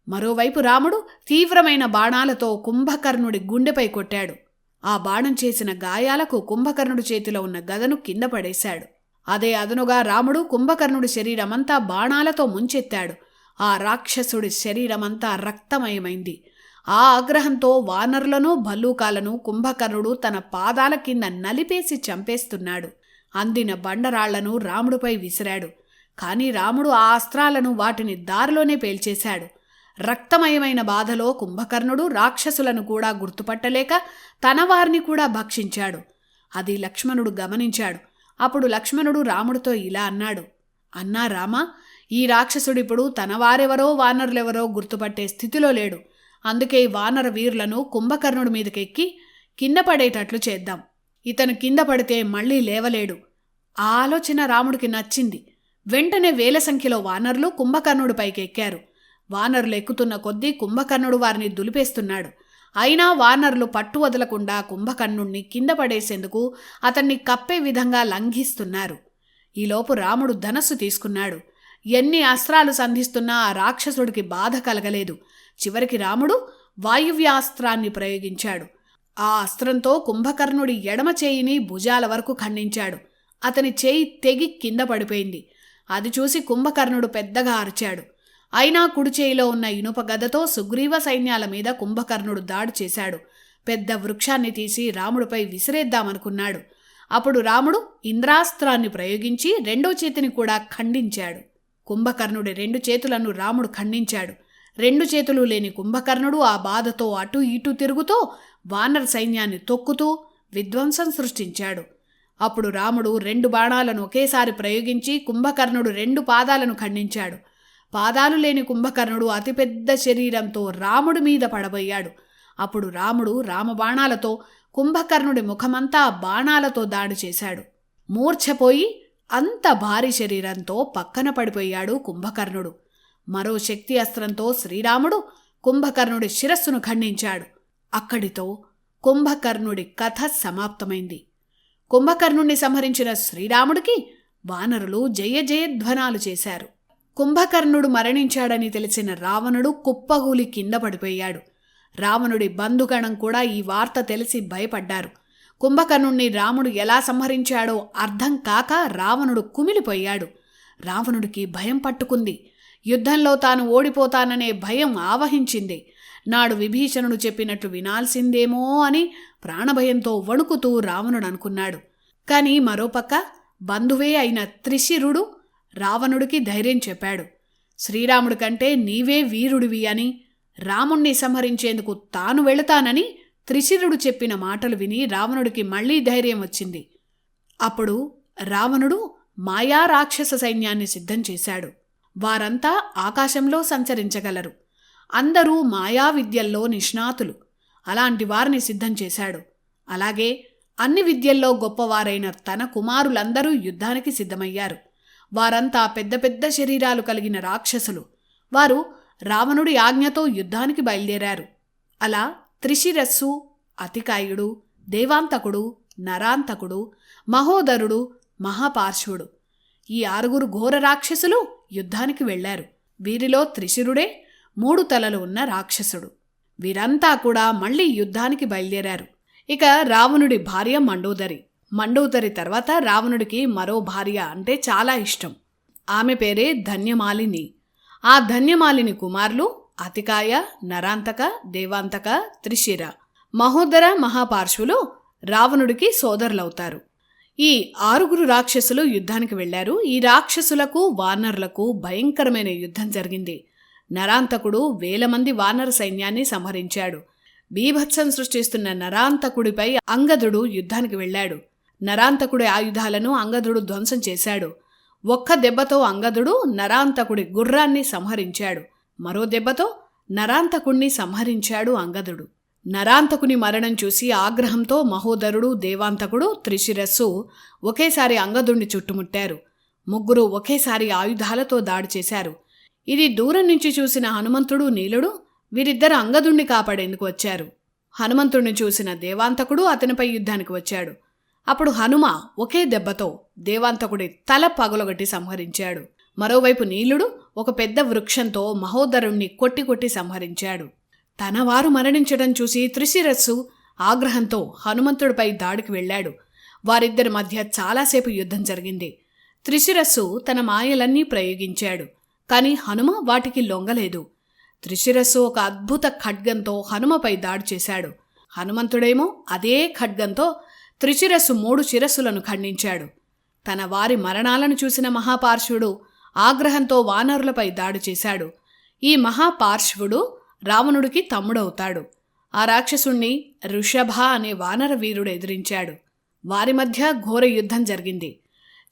మరోవైపు రాముడు తీవ్రమైన బాణాలతో కుంభకర్ణుడి గుండెపై కొట్టాడు. ఆ బాణం చేసిన గాయాలకు కుంభకర్ణుడి చేతిలో ఉన్న గదను కింద పడేశాడు. అదే అదనుగా రాముడు కుంభకర్ణుడి శరీరమంతా బాణాలతో ముంచెత్తాడు. ఆ రాక్షసుడి శరీరమంతా రక్తమయమైంది. ఆ ఆగ్రహంతో వానరులను, భల్లూకాలను కుంభకర్ణుడు తన పాదాల కింద నలిపేసి చంపేస్తున్నాడు. అందిన బండరాళ్లను రాముడిపై విసిరాడు. కాని రాముడు ఆ అస్త్రాలను వాటిని దారిలోనే పేల్చేశాడు. రక్తమయమైన బాధలో కుంభకర్ణుడు రాక్షసులను కూడా గుర్తుపట్టలేక తన వారిని కూడా భక్షించాడు. అది లక్ష్మణుడు గమనించాడు. అప్పుడు లక్ష్మణుడు రాముడితో ఇలా అన్నాడు: అన్నా రామా, ఈ రాక్షసుడిప్పుడు తన వారెవరో వానరులెవరో గుర్తుపట్టే స్థితిలో లేడు. అందుకే వానర వీరులను కుంభకర్ణుడి మీదకెక్కి కింద పడేటట్లు చేద్దాం. ఇతను కింద పడితే మళ్లీ లేవలేడు. ఆ ఆలోచన రాముడికి నచ్చింది. వెంటనే 1000 సంఖ్యలో వానరులు కుంభకర్ణుడిపైకి ఎక్కారు. వానరులు ఎక్కుతున్న కొద్దీ కుంభకర్ణుడు వారిని దులిపేస్తున్నాడు. అయినా వానరులు పట్టు వదలకుండా కుంభకర్ణుణ్ణి కింద పడేసేందుకు అతన్ని కప్పే విధంగా లంఘిస్తున్నారు. ఈలోపు రాముడు ధనస్సు తీసుకున్నాడు. ఎన్ని అస్త్రాలు సంధిస్తున్నా ఆ రాక్షసుడికి బాధ కలగలేదు. చివరికి రాముడు వాయువ్యాస్త్రాన్ని ప్రయోగించాడు. ఆ అస్త్రంతో కుంభకర్ణుడి ఎడమ చేయిని భుజాల వరకు ఖండించాడు. అతని చేయి తెగి కింద పడిపోయింది. అది చూసి కుంభకర్ణుడు పెద్దగా అరిచాడు. అయినా కుడి చేయిలో ఉన్న ఇనుప గదతో సుగ్రీవ సైన్యాల మీద కుంభకర్ణుడు దాడి చేశాడు. పెద్ద వృక్షాన్ని తీసి రాముడిపై విసిరేద్దామనుకున్నాడు. అప్పుడు రాముడు ఇంద్రాస్త్రాన్ని ప్రయోగించి 2వ చేతిని కూడా ఖండించాడు. కుంభకర్ణుడి 2 చేతులను రాముడు ఖండించాడు. 2 చేతులు లేని కుంభకర్ణుడు ఆ బాధతో అటూ ఇటూ తిరుగుతూ వానర సైన్యాన్ని తొక్కుతూ విధ్వంసం సృష్టించాడు. అప్పుడు రాముడు 2 బాణాలను ఒకేసారి ప్రయోగించి కుంభకర్ణుడు 2 పాదాలను ఖండించాడు. పాదాలు లేని కుంభకర్ణుడు అతిపెద్ద శరీరంతో రాముడి మీద పడబోయాడు. అప్పుడు రాముడు రామబాణాలతో కుంభకర్ణుడి ముఖమంతా బాణాలతో దాడి చేశాడు. మూర్ఛపోయి అంత భారీ శరీరంతో పక్కన పడిపోయాడు కుంభకర్ణుడు. మరో శక్తి అస్త్రంతో శ్రీరాముడు కుంభకర్ణుడి శిరస్సును ఖండించాడు. అక్కడితో కుంభకర్ణుడి కథ సమాప్తమైంది. కుంభకర్ణుణ్ణి సంహరించిన శ్రీరాముడికి వానరులు జయ జయధ్వనాలు చేశారు. కుంభకర్ణుడు మరణించాడని తెలిసిన రావణుడు కుప్పగూలి కింద పడిపోయాడు. రావణుడి బంధుగణం కూడా ఈ వార్త తెలిసి భయపడ్డారు. కుంభకర్ణుణ్ణి రాముడు ఎలా సంహరించాడో అర్థం కాక రావణుడు కుమిలిపోయాడు. రావణుడికి భయం పట్టుకుంది. యుద్ధంలో తాను ఓడిపోతాననే భయం ఆవహించింది. నాడు విభీషణుడు చెప్పినట్టు వినాల్సిందేమో అని ప్రాణభయంతో వణుకుతూ రావణుడు అనుకున్నాడు. కాని మరోపక్క బంధువే అయిన త్రిశిరుడు రావణుడికి ధైర్యం చెప్పాడు. శ్రీరాముడి కంటే నీవే వీరుడివి అని, రాముణ్ణి సంహరించేందుకు తాను వెళతానని త్రిశిరుడు చెప్పిన మాటలు విని రావణుడికి మళ్లీ ధైర్యం వచ్చింది. అప్పుడు రావణుడు మాయా రాక్షస సైన్యాన్ని సిద్ధం చేశాడు. వారంతా ఆకాశంలో సంచరించగలరు. అందరూ మాయా విద్యల్లో నిష్ణాతులు. అలాంటి వారిని సిద్ధం చేశాడు. అలాగే అన్ని విద్యల్లో గొప్పవారైన తన కుమారులందరూ యుద్ధానికి సిద్ధమయ్యారు. వారంతా పెద్ద పెద్ద శరీరాలు కలిగిన రాక్షసులు. వారు రావణుడి ఆజ్ఞతో యుద్ధానికి బయలుదేరారు. అలా త్రిశిరస్సు, అతికాయుడు, దేవాంతకుడు, నరాంతకుడు, మహోదరుడు, మహాపార్శ్వుడు ఈ 6 ఘోర రాక్షసులు యుద్ధానికి వెళ్లారు. వీరిలో త్రిశిరుడే 3 తలలు ఉన్న రాక్షసుడు. వీరంతా కూడా మళ్లీ యుద్ధానికి బయలుదేరారు. ఇక రావణుడి భార్య మండోదరి. మండోదరి తర్వాత రావణుడికి మరో భార్య అంటే చాలా ఇష్టం. ఆమె పేరే ధన్యమాలిని. ఆ ధన్యమాలిని కుమారులు అతికాయ, నరాంతక, దేవాంతక, త్రిశిర. మహోదర, మహాపార్శ్వులు రావణుడికి సోదరులవుతారు. ఈ 6 రాక్షసులు యుద్ధానికి వెళ్లారు. ఈ రాక్షసులకు వానరులకు భయంకరమైన యుద్ధం జరిగింది. నరాంతకుడు 1000 మంది వానర సైన్యాన్ని సంహరించాడు. బీభత్సం సృష్టిస్తున్న నరాంతకుడిపై అంగదుడు యుద్ధానికి వెళ్లాడు. నరాంతకుడి ఆయుధాలను అంగదుడు ధ్వంసం చేశాడు. ఒక్క దెబ్బతో అంగదుడు నరాంతకుడి గుర్రాన్ని సంహరించాడు. మరో దెబ్బతో నరాంతకుణ్ణి సంహరించాడు అంగదుడు. నరాంతకుని మరణం చూసి ఆగ్రహంతో మహోదరుడు, దేవాంతకుడు, త్రిశిరస్సు ఒకేసారి అంగదుణ్ణి చుట్టుముట్టారు. 3 ఒకేసారి ఆయుధాలతో దాడి చేశారు. ఇది దూరం నుంచి చూసిన హనుమంతుడు, నీలుడు వీరిద్దరు అంగదుణ్ణి కాపాడేందుకు వచ్చారు. హనుమంతుడిని చూసిన దేవాంతకుడు అతనిపై యుద్ధానికి వచ్చాడు. అప్పుడు హనుమ ఒకే దెబ్బతో దేవాంతకుడి తల పగలగొట్టి సంహరించాడు. మరోవైపు నీలుడు ఒక పెద్ద వృక్షంతో మహోదరుణ్ణి కొట్టి సంహరించాడు. తన వారు మరణించడం చూసి త్రిశిరస్సు ఆగ్రహంతో హనుమంతుడిపై దాడికి వెళ్లాడు. వారిద్దరి మధ్య చాలాసేపు యుద్ధం జరిగింది. త్రిశిరస్సు తన మాయలన్నీ ప్రయోగించాడు. కాని హనుమ వాటికి లొంగలేదు. త్రిశిరస్సు ఒక అద్భుత ఖడ్గంతో హనుమపై దాడి చేశాడు. హనుమంతుడేమో అదే ఖడ్గంతో త్రిశిరస్సు 3 శిరస్సులను ఖండించాడు. తన వారి మరణాలను చూసిన మహాపార్శ్వుడు ఆగ్రహంతో వానరులపై దాడి చేశాడు. ఈ మహాపార్శ్వుడు రావణుడికి తమ్ముడవుతాడు. ఆ రాక్షసుణ్ణి ఋషభ అనే వానర వీరుడు ఎదిరించాడు. వారి మధ్య ఘోర యుద్ధం జరిగింది.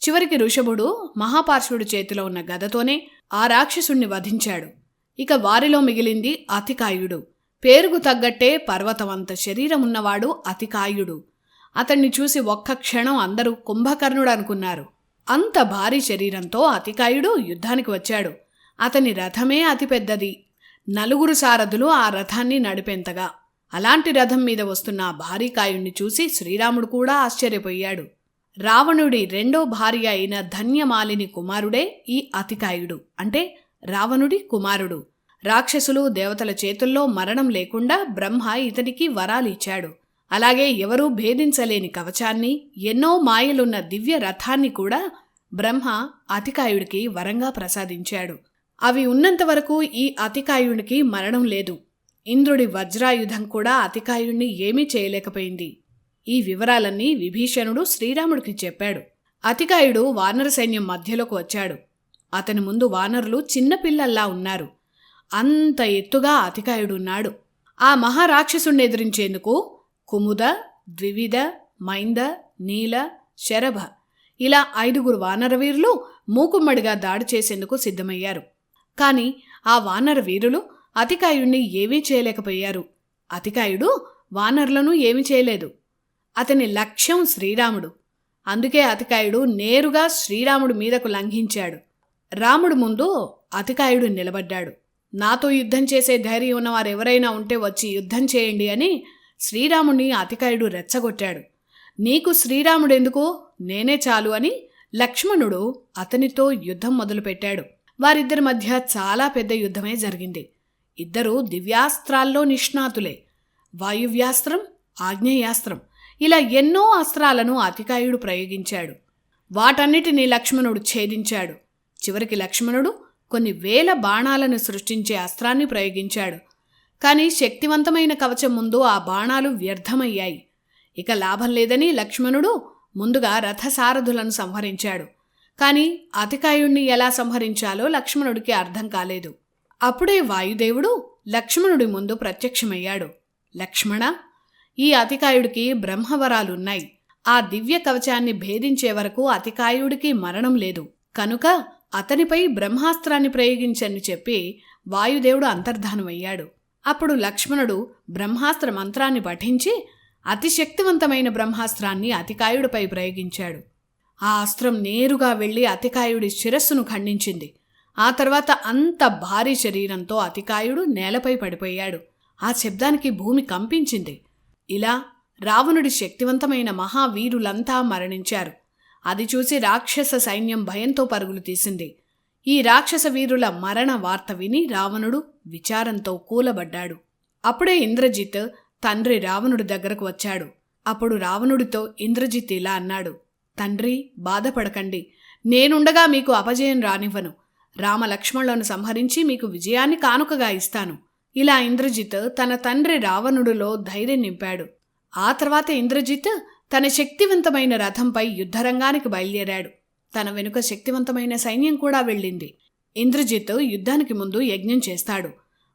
చివరికి ఋషభుడు మహాపార్శ్వుడి చేతిలో ఉన్న గదతోనే ఆ రాక్షసుణ్ణి వధించాడు. ఇక వారిలో మిగిలింది అతికాయుడు. పేరుకు తగ్గట్టే పర్వతమంత శరీరమున్నవాడు అతికాయుడు. అతన్ని చూసి ఒక్క క్షణం అందరూ కుంభకర్ణుడు అనుకున్నారు. అంత భారీ శరీరంతో అతికాయుడు యుద్ధానికి వచ్చాడు. అతని రథమే అతిపెద్దది. 4 సారథులు ఆ రథాన్ని నడిపేంతగా. అలాంటి రథం మీద వస్తున్న ఆ భారీ కాయుణ్ణి చూసి శ్రీరాముడు కూడా ఆశ్చర్యపోయాడు. రావణుడి 2వ భార్య అయిన ధన్యమాలిని కుమారుడే ఈ అతికాయుడు, అంటే రావణుడి కుమారుడు. రాక్షసులు, దేవతల చేతుల్లో మరణం లేకుండా బ్రహ్మ ఇతనికి వరాలిచ్చాడు. అలాగే ఎవరూ భేదించలేని కవచాన్ని, ఎన్నో మాయలున్న దివ్య రథాన్ని కూడా బ్రహ్మ అతికాయుడికి వరంగా ప్రసాదించాడు. అవి ఉన్నంతవరకు ఈ అతికాయుడికి మరణం లేదు. ఇంద్రుడి వజ్రాయుధం కూడా అతికాయుణ్ణి ఏమీ చేయలేకపోయింది. ఈ వివరాలన్నీ విభీషణుడు శ్రీరాముడికి చెప్పాడు. అతికాయుడు వానర సైన్యం మధ్యలోకి వచ్చాడు. అతని ముందు వానరులు చిన్నపిల్లల్లా ఉన్నారు. అంత ఎత్తుగా అతికాయుడున్నాడు. ఆ మహారాక్షసుణ్ణి ఎదిరించేందుకు కుముద, ద్వివిద, మైంద, నీల, శరభ ఇలా 5 వానరవీరులు మూకుమ్మడిగా దాడి చేసేందుకు సిద్ధమయ్యారు. కాని ఆ వానర వీరులు అతికాయుణ్ణి ఏమీ చేయలేకపోయారు. అతికాయుడు వానరులను ఏమీ చేయలేదు. అతని లక్ష్యం శ్రీరాముడు. అందుకే అతికాయుడు నేరుగా శ్రీరాముడి మీదకు లంఘించాడు. రాముడు ముందు అతికాయుడు నిలబడ్డాడు. నాతో యుద్ధం చేసే ధైర్యం ఉన్నవారెవరైనా ఉంటే వచ్చి యుద్ధం చేయండి అని శ్రీరాముడిని అతికాయుడు రెచ్చగొట్టాడు. నీకు శ్రీరాముడెందుకు, నేనే చాలు అని లక్ష్మణుడు అతనితో యుద్ధం మొదలుపెట్టాడు. వారిద్దరి మధ్య చాలా పెద్ద యుద్ధమే జరిగింది. ఇద్దరూ దివ్యాస్త్రాల్లో నిష్ణాతులే. వాయువ్యాస్త్రం, ఆగ్నేయాస్త్రం ఇలా ఎన్నో అస్త్రాలను అతికాయుడు ప్రయోగించాడు. వాటన్నిటినీ లక్ష్మణుడు ఛేదించాడు. చివరికి లక్ష్మణుడు కొన్ని వేల బాణాలను సృష్టించే అస్త్రాన్ని ప్రయోగించాడు. కానీ శక్తివంతమైన కవచం ముందు ఆ బాణాలు వ్యర్థమయ్యాయి. ఇక లాభం లేదని లక్ష్మణుడు ముందుగా రథసారథులను సంహరించాడు. కానీ అతికాయుణ్ణి ఎలా సంహరించాలో లక్ష్మణుడికి అర్థం కాలేదు. అప్పుడే వాయుదేవుడు లక్ష్మణుడి ముందు ప్రత్యక్షమయ్యాడు. లక్ష్మణ, ఈ అతికాయుడికి బ్రహ్మవరాలున్నాయి. ఆ దివ్య కవచాన్ని భేదించే వరకు అతికాయుడికి మరణం లేదు. కనుక అతనిపై బ్రహ్మాస్త్రాన్ని ప్రయోగించని చెప్పి వాయుదేవుడు అంతర్ధానమయ్యాడు. అప్పుడు లక్ష్మణుడు బ్రహ్మాస్త్ర మంత్రాన్ని పఠించి అతిశక్తివంతమైన బ్రహ్మాస్త్రాన్ని అతికాయుడిపై ప్రయోగించాడు. ఆ అస్త్రం నేరుగా వెళ్లి అతికాయుడి శిరస్సును ఖండించింది. ఆ తర్వాత అంత భారీ శరీరంతో అతికాయుడు నేలపై పడిపోయాడు. ఆ శబ్దానికి భూమి కంపించింది. ఇలా రావణుడి శక్తివంతమైన మహావీరులంతా మరణించారు. అది చూసి రాక్షస సైన్యం భయంతో పరుగులు తీసింది. ఈ రాక్షస వీరుల మరణ వార్త విని రావణుడు విచారంతో కూలబడ్డాడు. అప్పుడే ఇంద్రజిత్ తండ్రి రావణుడి దగ్గరకు వచ్చాడు. అప్పుడు రావణుడితో ఇంద్రజిత్ ఇలా అన్నాడు: తండ్రి, బాధపడకండి. నేనుండగా మీకు అపజయం రానివ్వను. రామలక్ష్మణులను సంహరించి మీకు విజయాన్ని కానుకగా ఇస్తాను. ఇలా ఇంద్రజిత్ తన తండ్రి రావణుడిలో ధైర్యం నింపాడు. ఆ తర్వాత ఇంద్రజిత్ తన శక్తివంతమైన రథంపై యుద్ధరంగానికి బయలుదేరాడు. తన వెనుక శక్తివంతమైన సైన్యం కూడా వెళ్ళింది. ఇంద్రజిత్ యుద్ధానికి ముందు యజ్ఞం చేస్తాడు.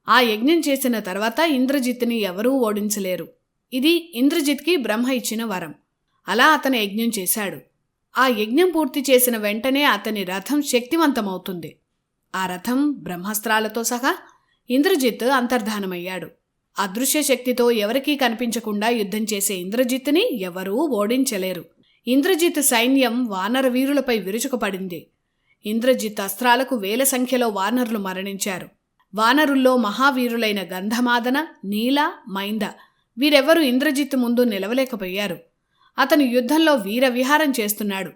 ఆ యజ్ఞం చేసిన తర్వాత ఇంద్రజిత్ని ఎవరూ ఓడించలేరు. ఇది ఇంద్రజిత్కి బ్రహ్మ ఇచ్చిన వరం. అలా అతను యజ్ఞం చేశాడు. ఆ యజ్ఞం పూర్తి చేసిన వెంటనే అతని రథం శక్తివంతమవుతుంది. ఆ రథం బ్రహ్మాస్త్రాలతో సహా ఇంద్రజిత్ అంతర్ధానమయ్యాడు. అదృశ్య శక్తితో ఎవరికీ కనిపించకుండా యుద్ధం చేసే ఇంద్రజిత్ని ఎవరూ ఓడించలేరు. ఇంద్రజిత్ సైన్యం వానర వీరులపై విరుచుకుపడింది. ఇంద్రజిత్ అస్త్రాలకు వేల సంఖ్యలో వానరులు మరణించారు. వానరుల్లో మహావీరులైన గంధమాదన, నీల, మైంద వీరెవ్వరూ ఇంద్రజిత్ ముందు నిలవలేకపోయారు. అతను యుద్ధంలో వీరవిహారం చేస్తున్నాడు.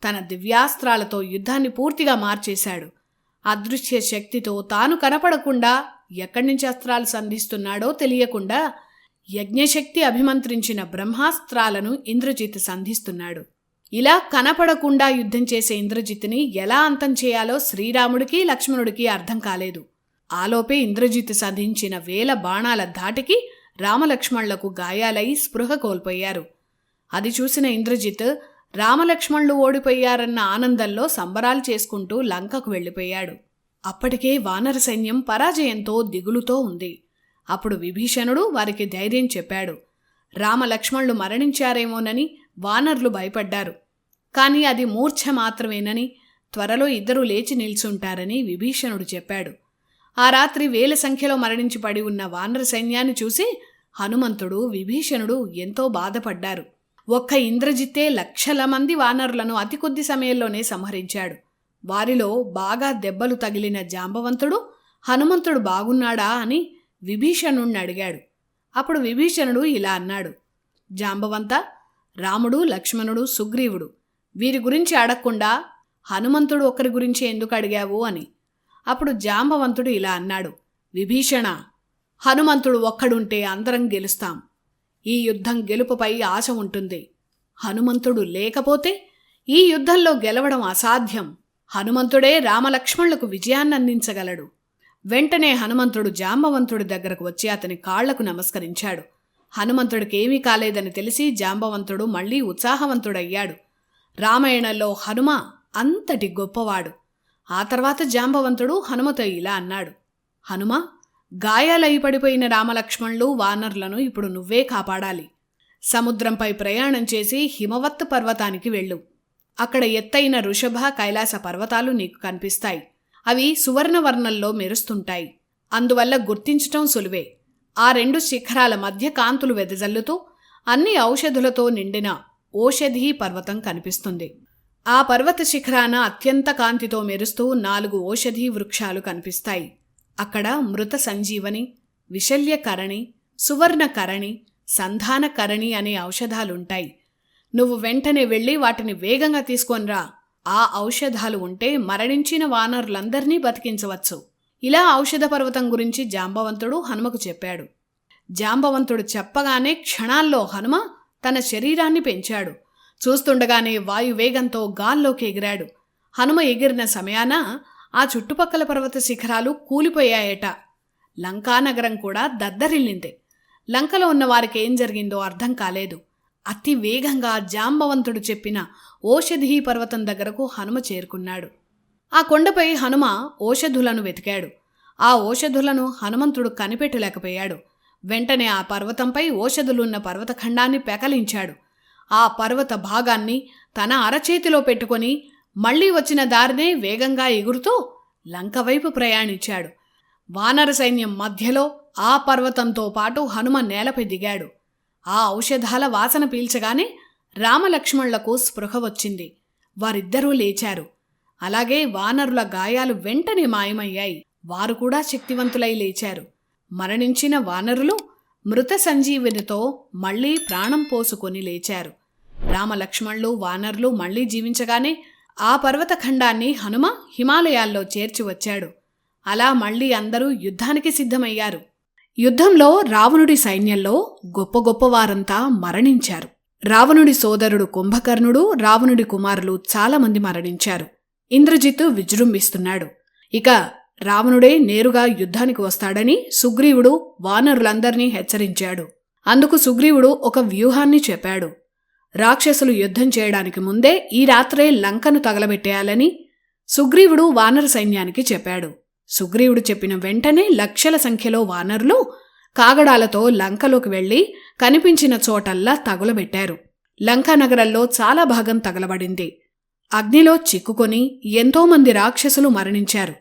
తన దివ్యాస్త్రాలతో యుద్ధాన్ని పూర్తిగా మార్చేశాడు. అదృశ్య శక్తితో తాను కనపడకుండా ఎక్కడ్నుంచి అస్త్రాలు సంధిస్తున్నాడో తెలియకుండా యజ్ఞశక్తి అభిమంత్రించిన బ్రహ్మాస్త్రాలను ఇంద్రజిత్ సంధిస్తున్నాడు. ఇలా కనపడకుండా యుద్ధం చేసే ఇంద్రజిత్ని ఎలా అంతం చేయాలో శ్రీరాముడికి లక్ష్మణుడికి అర్థం కాలేదు. ఆలోపే ఇంద్రజిత్ సంధించిన వేల బాణాల ధాటికి రామలక్ష్మణులకు గాయాలై స్పృహ కోల్పోయారు. అది చూసిన ఇంద్రజిత్ రామలక్ష్మణులు ఓడిపోయారన్న ఆనందంలో సంబరాలు చేసుకుంటూ లంకకు వెళ్ళిపోయాడు. అప్పటికే వానర సైన్యం పరాజయంతో దిగులుతో ఉంది. అప్పుడు విభీషణుడు వారికి ధైర్యం చెప్పాడు. రామలక్ష్మణులు మరణించారేమోనని వానరులు భయపడ్డారు. కానీ అది మూర్ఛ మాత్రమేనని, త్వరలో ఇద్దరూ లేచి నిల్చుంటారని విభీషణుడు చెప్పాడు. ఆ రాత్రి వేల సంఖ్యలో మరణించి పడి ఉన్న వానర సైన్యాన్ని చూసి హనుమంతుడు, విభీషణుడు ఎంతో బాధపడ్డారు. ఒక్క ఇంద్రజిత్తే లక్షల మంది వానరులను అతి కొద్ది సమయంలోనే సంహరించాడు. వారిలో బాగా దెబ్బలు తగిలిన జాంబవంతుడు హనుమంతుడు బాగున్నాడా అని విభీషణుణ్ణి అడిగాడు. అప్పుడు విభీషణుడు ఇలా అన్నాడు: జాంబవంత, రాముడు, లక్ష్మణుడు, సుగ్రీవుడు వీరి గురించి అడగకుండా హనుమంతుడు ఒక్కరి గురించి ఎందుకు అడిగావు అని. అప్పుడు జాంబవంతుడు ఇలా అన్నాడు: విభీషణ, హనుమంతుడు ఒక్కడుంటే అందరం గెలుస్తాం. ఈ యుద్ధం గెలుపుపై ఆశ ఉంటుంది. హనుమంతుడు లేకపోతే ఈ యుద్ధంలో గెలవడం అసాధ్యం. హనుమంతుడే రామలక్ష్మణులకు విజయాన్ని అందించగలడు. వెంటనే హనుమంతుడు జాంబవంతుడి దగ్గరకు వచ్చి అతని కాళ్లకు నమస్కరించాడు. హనుమంతుడికేమీ కాలేదని తెలిసి జాంబవంతుడు మళ్లీ ఉత్సాహవంతుడయ్యాడు. రామాయణంలో హనుమ అంతటి గొప్పవాడు. ఆ తర్వాత జాంబవంతుడు హనుమతో ఇలా అన్నాడు: హనుమ, గాయాలై పడిపోయిన రామలక్ష్మణులు, వానరులను ఇప్పుడు నువ్వే కాపాడాలి. సముద్రంపై ప్రయాణం చేసి హిమవత్ పర్వతానికి వెళ్ళు. అక్కడ ఎత్తైన వృషభ, కైలాస పర్వతాలు నీకు కనిపిస్తాయి. అవి సువర్ణవర్ణంలో మెరుస్తుంటాయి. అందువల్ల గుర్తించటం సులువే. ఆ రెండు శిఖరాల మధ్య కాంతులు వెదజల్లుతూ అన్ని ఔషధులతో నిండిన ఓషధీ పర్వతం కనిపిస్తుంది. ఆ పర్వత శిఖరాన అత్యంత కాంతితో మెరుస్తూ 4 ఓషధీ వృక్షాలు కనిపిస్తాయి. అక్కడ మృత సంజీవని, విశల్యకరణి, సువర్ణకరణి, సంధానకరణి అనే ఔషధాలుంటాయి. నువ్వు వెంటనే వెళ్ళి వాటిని వేగంగా తీసుకొనిరా. ఆ ఔషధాలు ఉంటే మరణించిన వానరులందర్నీ బతికించవచ్చు. ఇలా ఔషధ పర్వతం గురించి జాంబవంతుడు హనుమకు చెప్పాడు. జాంబవంతుడు చెప్పగానే క్షణాల్లో హనుమ తన శరీరాన్ని పెంచాడు. చూస్తుండగానే వాయువేగంతో గాల్లోకి ఎగిరాడు. హనుమ ఎగిరిన సమయాన ఆ చుట్టుపక్కల పర్వత శిఖరాలు కూలిపోయాయట. లంకానగరం కూడా దద్దరిల్లింది. లంకలో ఉన్న వారికి ఏం జరిగిందో అర్థం కాలేదు. అతి వేగంగా జాంబవంతుడు చెప్పిన ఓషధీ పర్వతం దగ్గరకు హనుమ చేరుకున్నాడు. ఆ కొండపై హనుమ ఓషధులను వెతికాడు. ఆ ఓషధులను హనుమంతుడు కనిపెట్టలేకపోయాడు. వెంటనే ఆ పర్వతంపై ఓషధులున్న పర్వతఖండాన్ని పెకలించాడు. ఆ పర్వత భాగాన్ని తన అరచేతిలో పెట్టుకొని మళ్లీ వచ్చిన దారినే వేగంగా ఎగురుతూ లంకవైపు ప్రయాణించాడు. వానర సైన్యం మధ్యలో ఆ పర్వతంతో పాటు హనుమ నేలపై దిగాడు. ఆ ఔషధాల వాసన పీల్చగానే రామలక్ష్మణులకు స్పృహ వచ్చింది. వారిద్దరూ లేచారు. అలాగే వానరుల గాయాలు వెంటనే మాయమయ్యాయి. వారు కూడా శక్తివంతులై లేచారు. మరణించిన వానరులు మృత సంజీవినితో మళ్లీ ప్రాణం పోసుకొని లేచారు. రామలక్ష్మణులు వానరులు మళ్లీ జీవించగానే ఆ పర్వతఖండాన్ని హనుమ హిమాలయాల్లో చేర్చి వచ్చాడు. అలా మళ్లీ అందరూ యుద్ధానికి సిద్ధమయ్యారు. యుద్ధంలో రావణుడి సైన్యంలో గొప్ప గొప్పవారంతా మరణించారు. రావణుడి సోదరుడు కుంభకర్ణుడు, రావణుడి కుమారులు చాలామంది మరణించారు. ఇంద్రజిత్తు విజృంభిస్తున్నాడు. ఇక రావణుడే నేరుగా యుద్ధానికి వస్తాడని సుగ్రీవుడు వానరులందర్నీ హెచ్చరించాడు. అందుకు సుగ్రీవుడు ఒక వ్యూహాన్ని చెప్పాడు. రాక్షసులు యుద్ధం చేయడానికి ముందే ఈ రాత్రే లంకను తగలబెట్టేయాలని సుగ్రీవుడు వానర సైన్యానికి చెప్పాడు. సుగ్రీవుడు చెప్పిన వెంటనే లక్షల సంఖ్యలో వానరులు కాగడాలతో లంకలోకి వెళ్లి కనిపించిన చోటల్లా తగులబెట్టారు. లంకానగరంలో చాలా భాగం తగలబడింది. అగ్నిలో చిక్కుకొని ఎంతోమంది రాక్షసులు మరణించారు.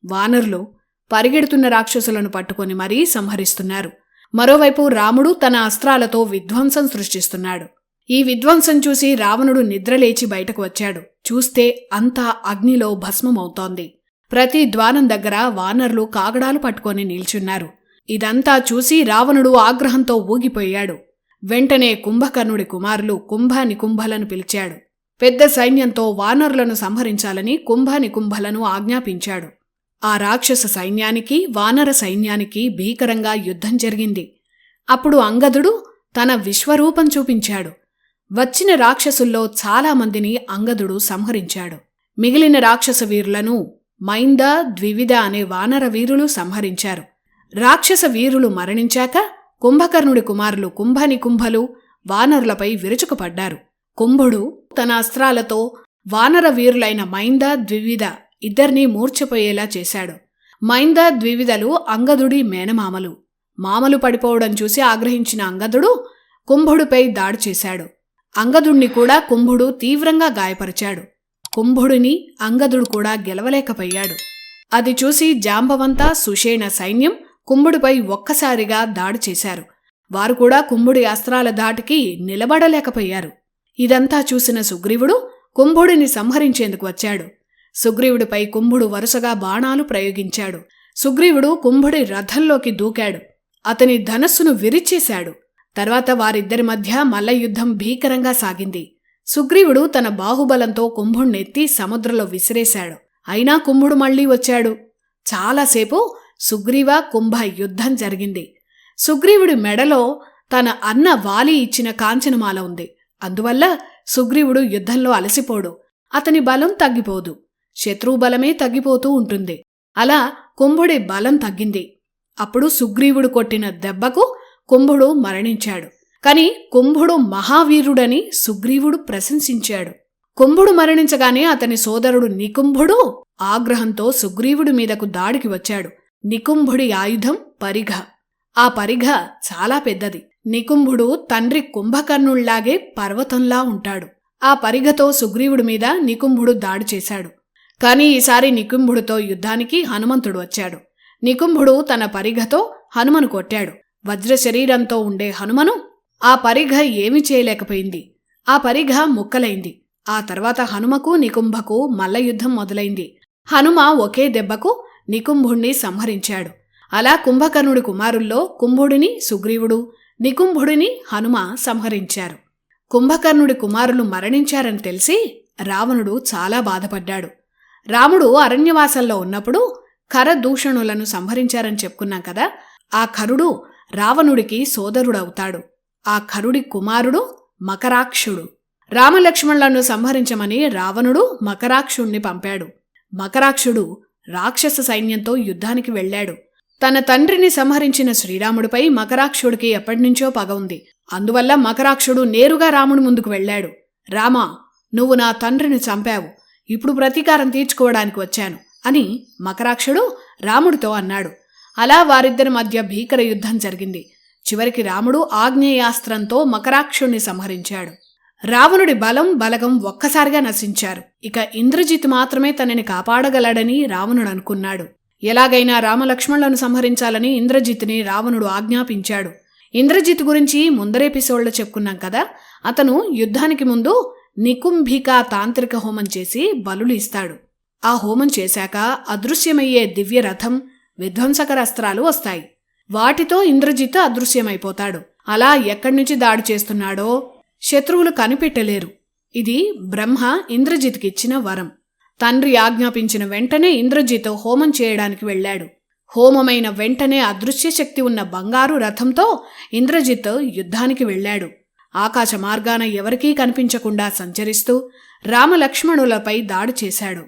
వానరులు పరిగెడుతున్న రాక్షసులను పట్టుకొని మరీ సంహరిస్తున్నారు. మరోవైపు రాముడు తన అస్త్రాలతో విధ్వంసం సృష్టిస్తున్నాడు. ఈ విధ్వంసం చూసి రావణుడు నిద్రలేచి బయటకు వచ్చాడు. చూస్తే అంతా అగ్నిలో భస్మమవుతోంది. ప్రతి ద్వారం దగ్గర వానరులు కాగడాలు పట్టుకొని నిల్చున్నారు. ఇదంతా చూసి రావణుడు ఆగ్రహంతో ఊగిపోయాడు. వెంటనే కుంభకర్ణుడి కుమారులు కుంభ నికుంభలను పిలిచాడు. పెద్ద సైన్యంతో వానరులను సంహరించాలని కుంభ నికుంభలను ఆజ్ఞాపించాడు. ఆ రాక్షస సైన్యానికి వానర సైన్యానికి భీకరంగా యుద్ధం జరిగింది. అప్పుడు అంగదుడు తన విశ్వరూపం చూపించాడు. వచ్చిన రాక్షసుల్లో చాలామందిని అంగదుడు సంహరించాడు. మిగిలిన రాక్షస వీరులను మైంద, ద్వివిద అనే వానర వీరులు సంహరించారు. రాక్షస వీరులు మరణించాక కుంభకర్ణుడి కుమారులు కుంభ నికుంభలు వానరులపై విరుచుకుపడ్డారు. కుంభుడు తన అస్త్రాలతో వానర వీరులైన మైంద, ద్వివిద ఇద్దర్నీ మూర్ఛపోయేలా చేశాడు. మైంద, ద్వివిదలు అంగదుడి మేనమామలు. మామలు పడిపోవడం చూసి ఆగ్రహించిన అంగదుడు కుంభుడిపై దాడి చేశాడు. అంగదుణ్ణి కూడా కుంభుడు తీవ్రంగా గాయపరిచాడు. కుంభుడిని అంగదుడు కూడా గెలవలేకపోయాడు. అది చూసి జాంబవంత, సుషేణ సైన్యం కుంభుడిపై ఒక్కసారిగా దాడి చేశారు. వారు కూడా కుంభుడి అస్త్రాల ధాటికి నిలబడలేకపోయారు. ఇదంతా చూసిన సుగ్రీవుడు కుంభుడిని సంహరించేందుకు వచ్చాడు. సుగ్రీవుడిపై కుంభుడు వరుసగా బాణాలు ప్రయోగించాడు. సుగ్రీవుడు కుంభుడి రథంలోకి దూకాడు. అతని ధనస్సును విరిచేశాడు. తర్వాత వారిద్దరి మధ్య మల్లయుద్ధం భీకరంగా సాగింది. సుగ్రీవుడు తన బాహుబలంతో కుంభుణ్ణెత్తి సముద్రంలో విసిరేశాడు. అయినా కుంభుడు మళ్లీ వచ్చాడు. చాలాసేపు సుగ్రీవ కుంభ యుద్ధం జరిగింది. సుగ్రీవుడి మెడలో తన అన్న వాలి ఇచ్చిన కాంచనమాల ఉంది. అందువల్ల సుగ్రీవుడు యుద్ధంలో అలసిపోడు. అతని బలం తగ్గిపోదు. శత్రుబలమే తగ్గిపోతూ ఉంటుంది. అలా కుంభుడి బలం తగ్గింది. అప్పుడు సుగ్రీవుడు కొట్టిన దెబ్బకు కుంభుడు మరణించాడు. కాని కుంభుడు మహావీరుడని సుగ్రీవుడు ప్రశంసించాడు. కుంభుడు మరణించగానే అతని సోదరుడు నికుంభుడు ఆగ్రహంతో సుగ్రీవుడి మీదకు దాడికి వచ్చాడు. నికుంభుడి ఆయుధం పరిఘ. ఆ పరిఘ చాలా పెద్దది. నికుంభుడు తండ్రి కుంభకర్ణుళ్లాగే పర్వతంలా ఉంటాడు. ఆ పరిఘతో సుగ్రీవుడి మీద నికుంభుడు దాడి చేశాడు. కాని ఈసారి నికుంభుడితో యుద్ధానికి హనుమంతుడు వచ్చాడు. నికుంభుడు తన పరిఘతో హనుమను కొట్టాడు. వజ్ర శరీరంతో ఉండే హనుమను ఆ పరిఘ ఏమీ చేయలేకపోయింది. ఆ పరిఘ ముక్కలైంది. ఆ తర్వాత హనుమకు నికుంభకు మల్లయుద్ధం మొదలైంది. హనుమ ఒకే దెబ్బకు నికుంభుణ్ణి సంహరించాడు. అలా కుంభకర్ణుడి కుమారుల్లో కుంభుడిని సుగ్రీవుడు, నికుంభుడిని హనుమ సంహరించారు. కుంభకర్ణుడి కుమారులు మరణించారని తెలిసి రావణుడు చాలా బాధపడ్డాడు. రాముడు అరణ్యవాసంలో ఉన్నప్పుడు ఖరదూషణులను సంహరించారని చెప్పుకున్నాం కదా. ఆ ఖరుడు రావణుడికి సోదరుడవుతాడు. ఆ ఖరుడి కుమారుడు మకరాక్షుడు. రామలక్ష్మణులను సంహరించమని రావణుడు మకరాక్షుణ్ణి పంపాడు. మకరాక్షుడు రాక్షస సైన్యంతో యుద్ధానికి వెళ్ళాడు. తన తండ్రిని సంహరించిన శ్రీరాముడిపై మకరాక్షుడికి ఎప్పటినుంచో పగ ఉంది. అందువల్ల మకరాక్షుడు నేరుగా రాముడి ముందుకు వెళ్ళాడు. రామా, నువ్వు నా తండ్రిని చంపావు, ఇప్పుడు ప్రతీకారం తీర్చుకోవడానికి వచ్చాను అని మకరాక్షుడు రాముడితో అన్నాడు. అలా వారిద్దరి మధ్య భీకర యుద్ధం జరిగింది. చివరికి రాముడు ఆగ్నేయాస్త్రంతో మకరాక్షుణ్ణి సంహరించాడు. రావణుడి బలగం ఒక్కసారిగా నశించారు. ఇక ఇంద్రజిత్ మాత్రమే తనని కాపాడగలడని రావణుడు అనుకున్నాడు. ఎలాగైనా రామలక్ష్మణులను సంహరించాలని ఇంద్రజిత్ని రావణుడు ఆజ్ఞాపించాడు. ఇంద్రజిత్ గురించి ముందరెపిసోడ్లో చెప్పుకున్నాం కదా. అతను యుద్ధానికి ముందు నికుంభికా తాంత్రిక హోమం చేసి బలులు ఇస్తాడు. ఆ హోమం చేశాక అదృశ్యమయ్యే దివ్య రథం, విధ్వంసకర అస్త్రాలు వస్తాయి. వాటితో ఇంద్రజిత్ అదృశ్యమైపోతాడు. అలా ఎక్కడి నుంచి దాడి చేస్తున్నాడో శత్రువులు కనిపెట్టలేరు. ఇది బ్రహ్మ ఇంద్రజిత్కిచ్చిన వరం. తండ్రి ఆజ్ఞాపించిన వెంటనే ఇంద్రజిత్ హోమం చేయడానికి వెళ్ళాడు. హోమమైన వెంటనే అదృశ్య శక్తి ఉన్న బంగారు రథంతో ఇంద్రజిత్ యుద్ధానికి వెళ్ళాడు. ఆకాశ మార్గాన ఎవరికీ కనిపించకుండా సంచరిస్తూ రామలక్ష్మణులపై దాడి చేశాడు.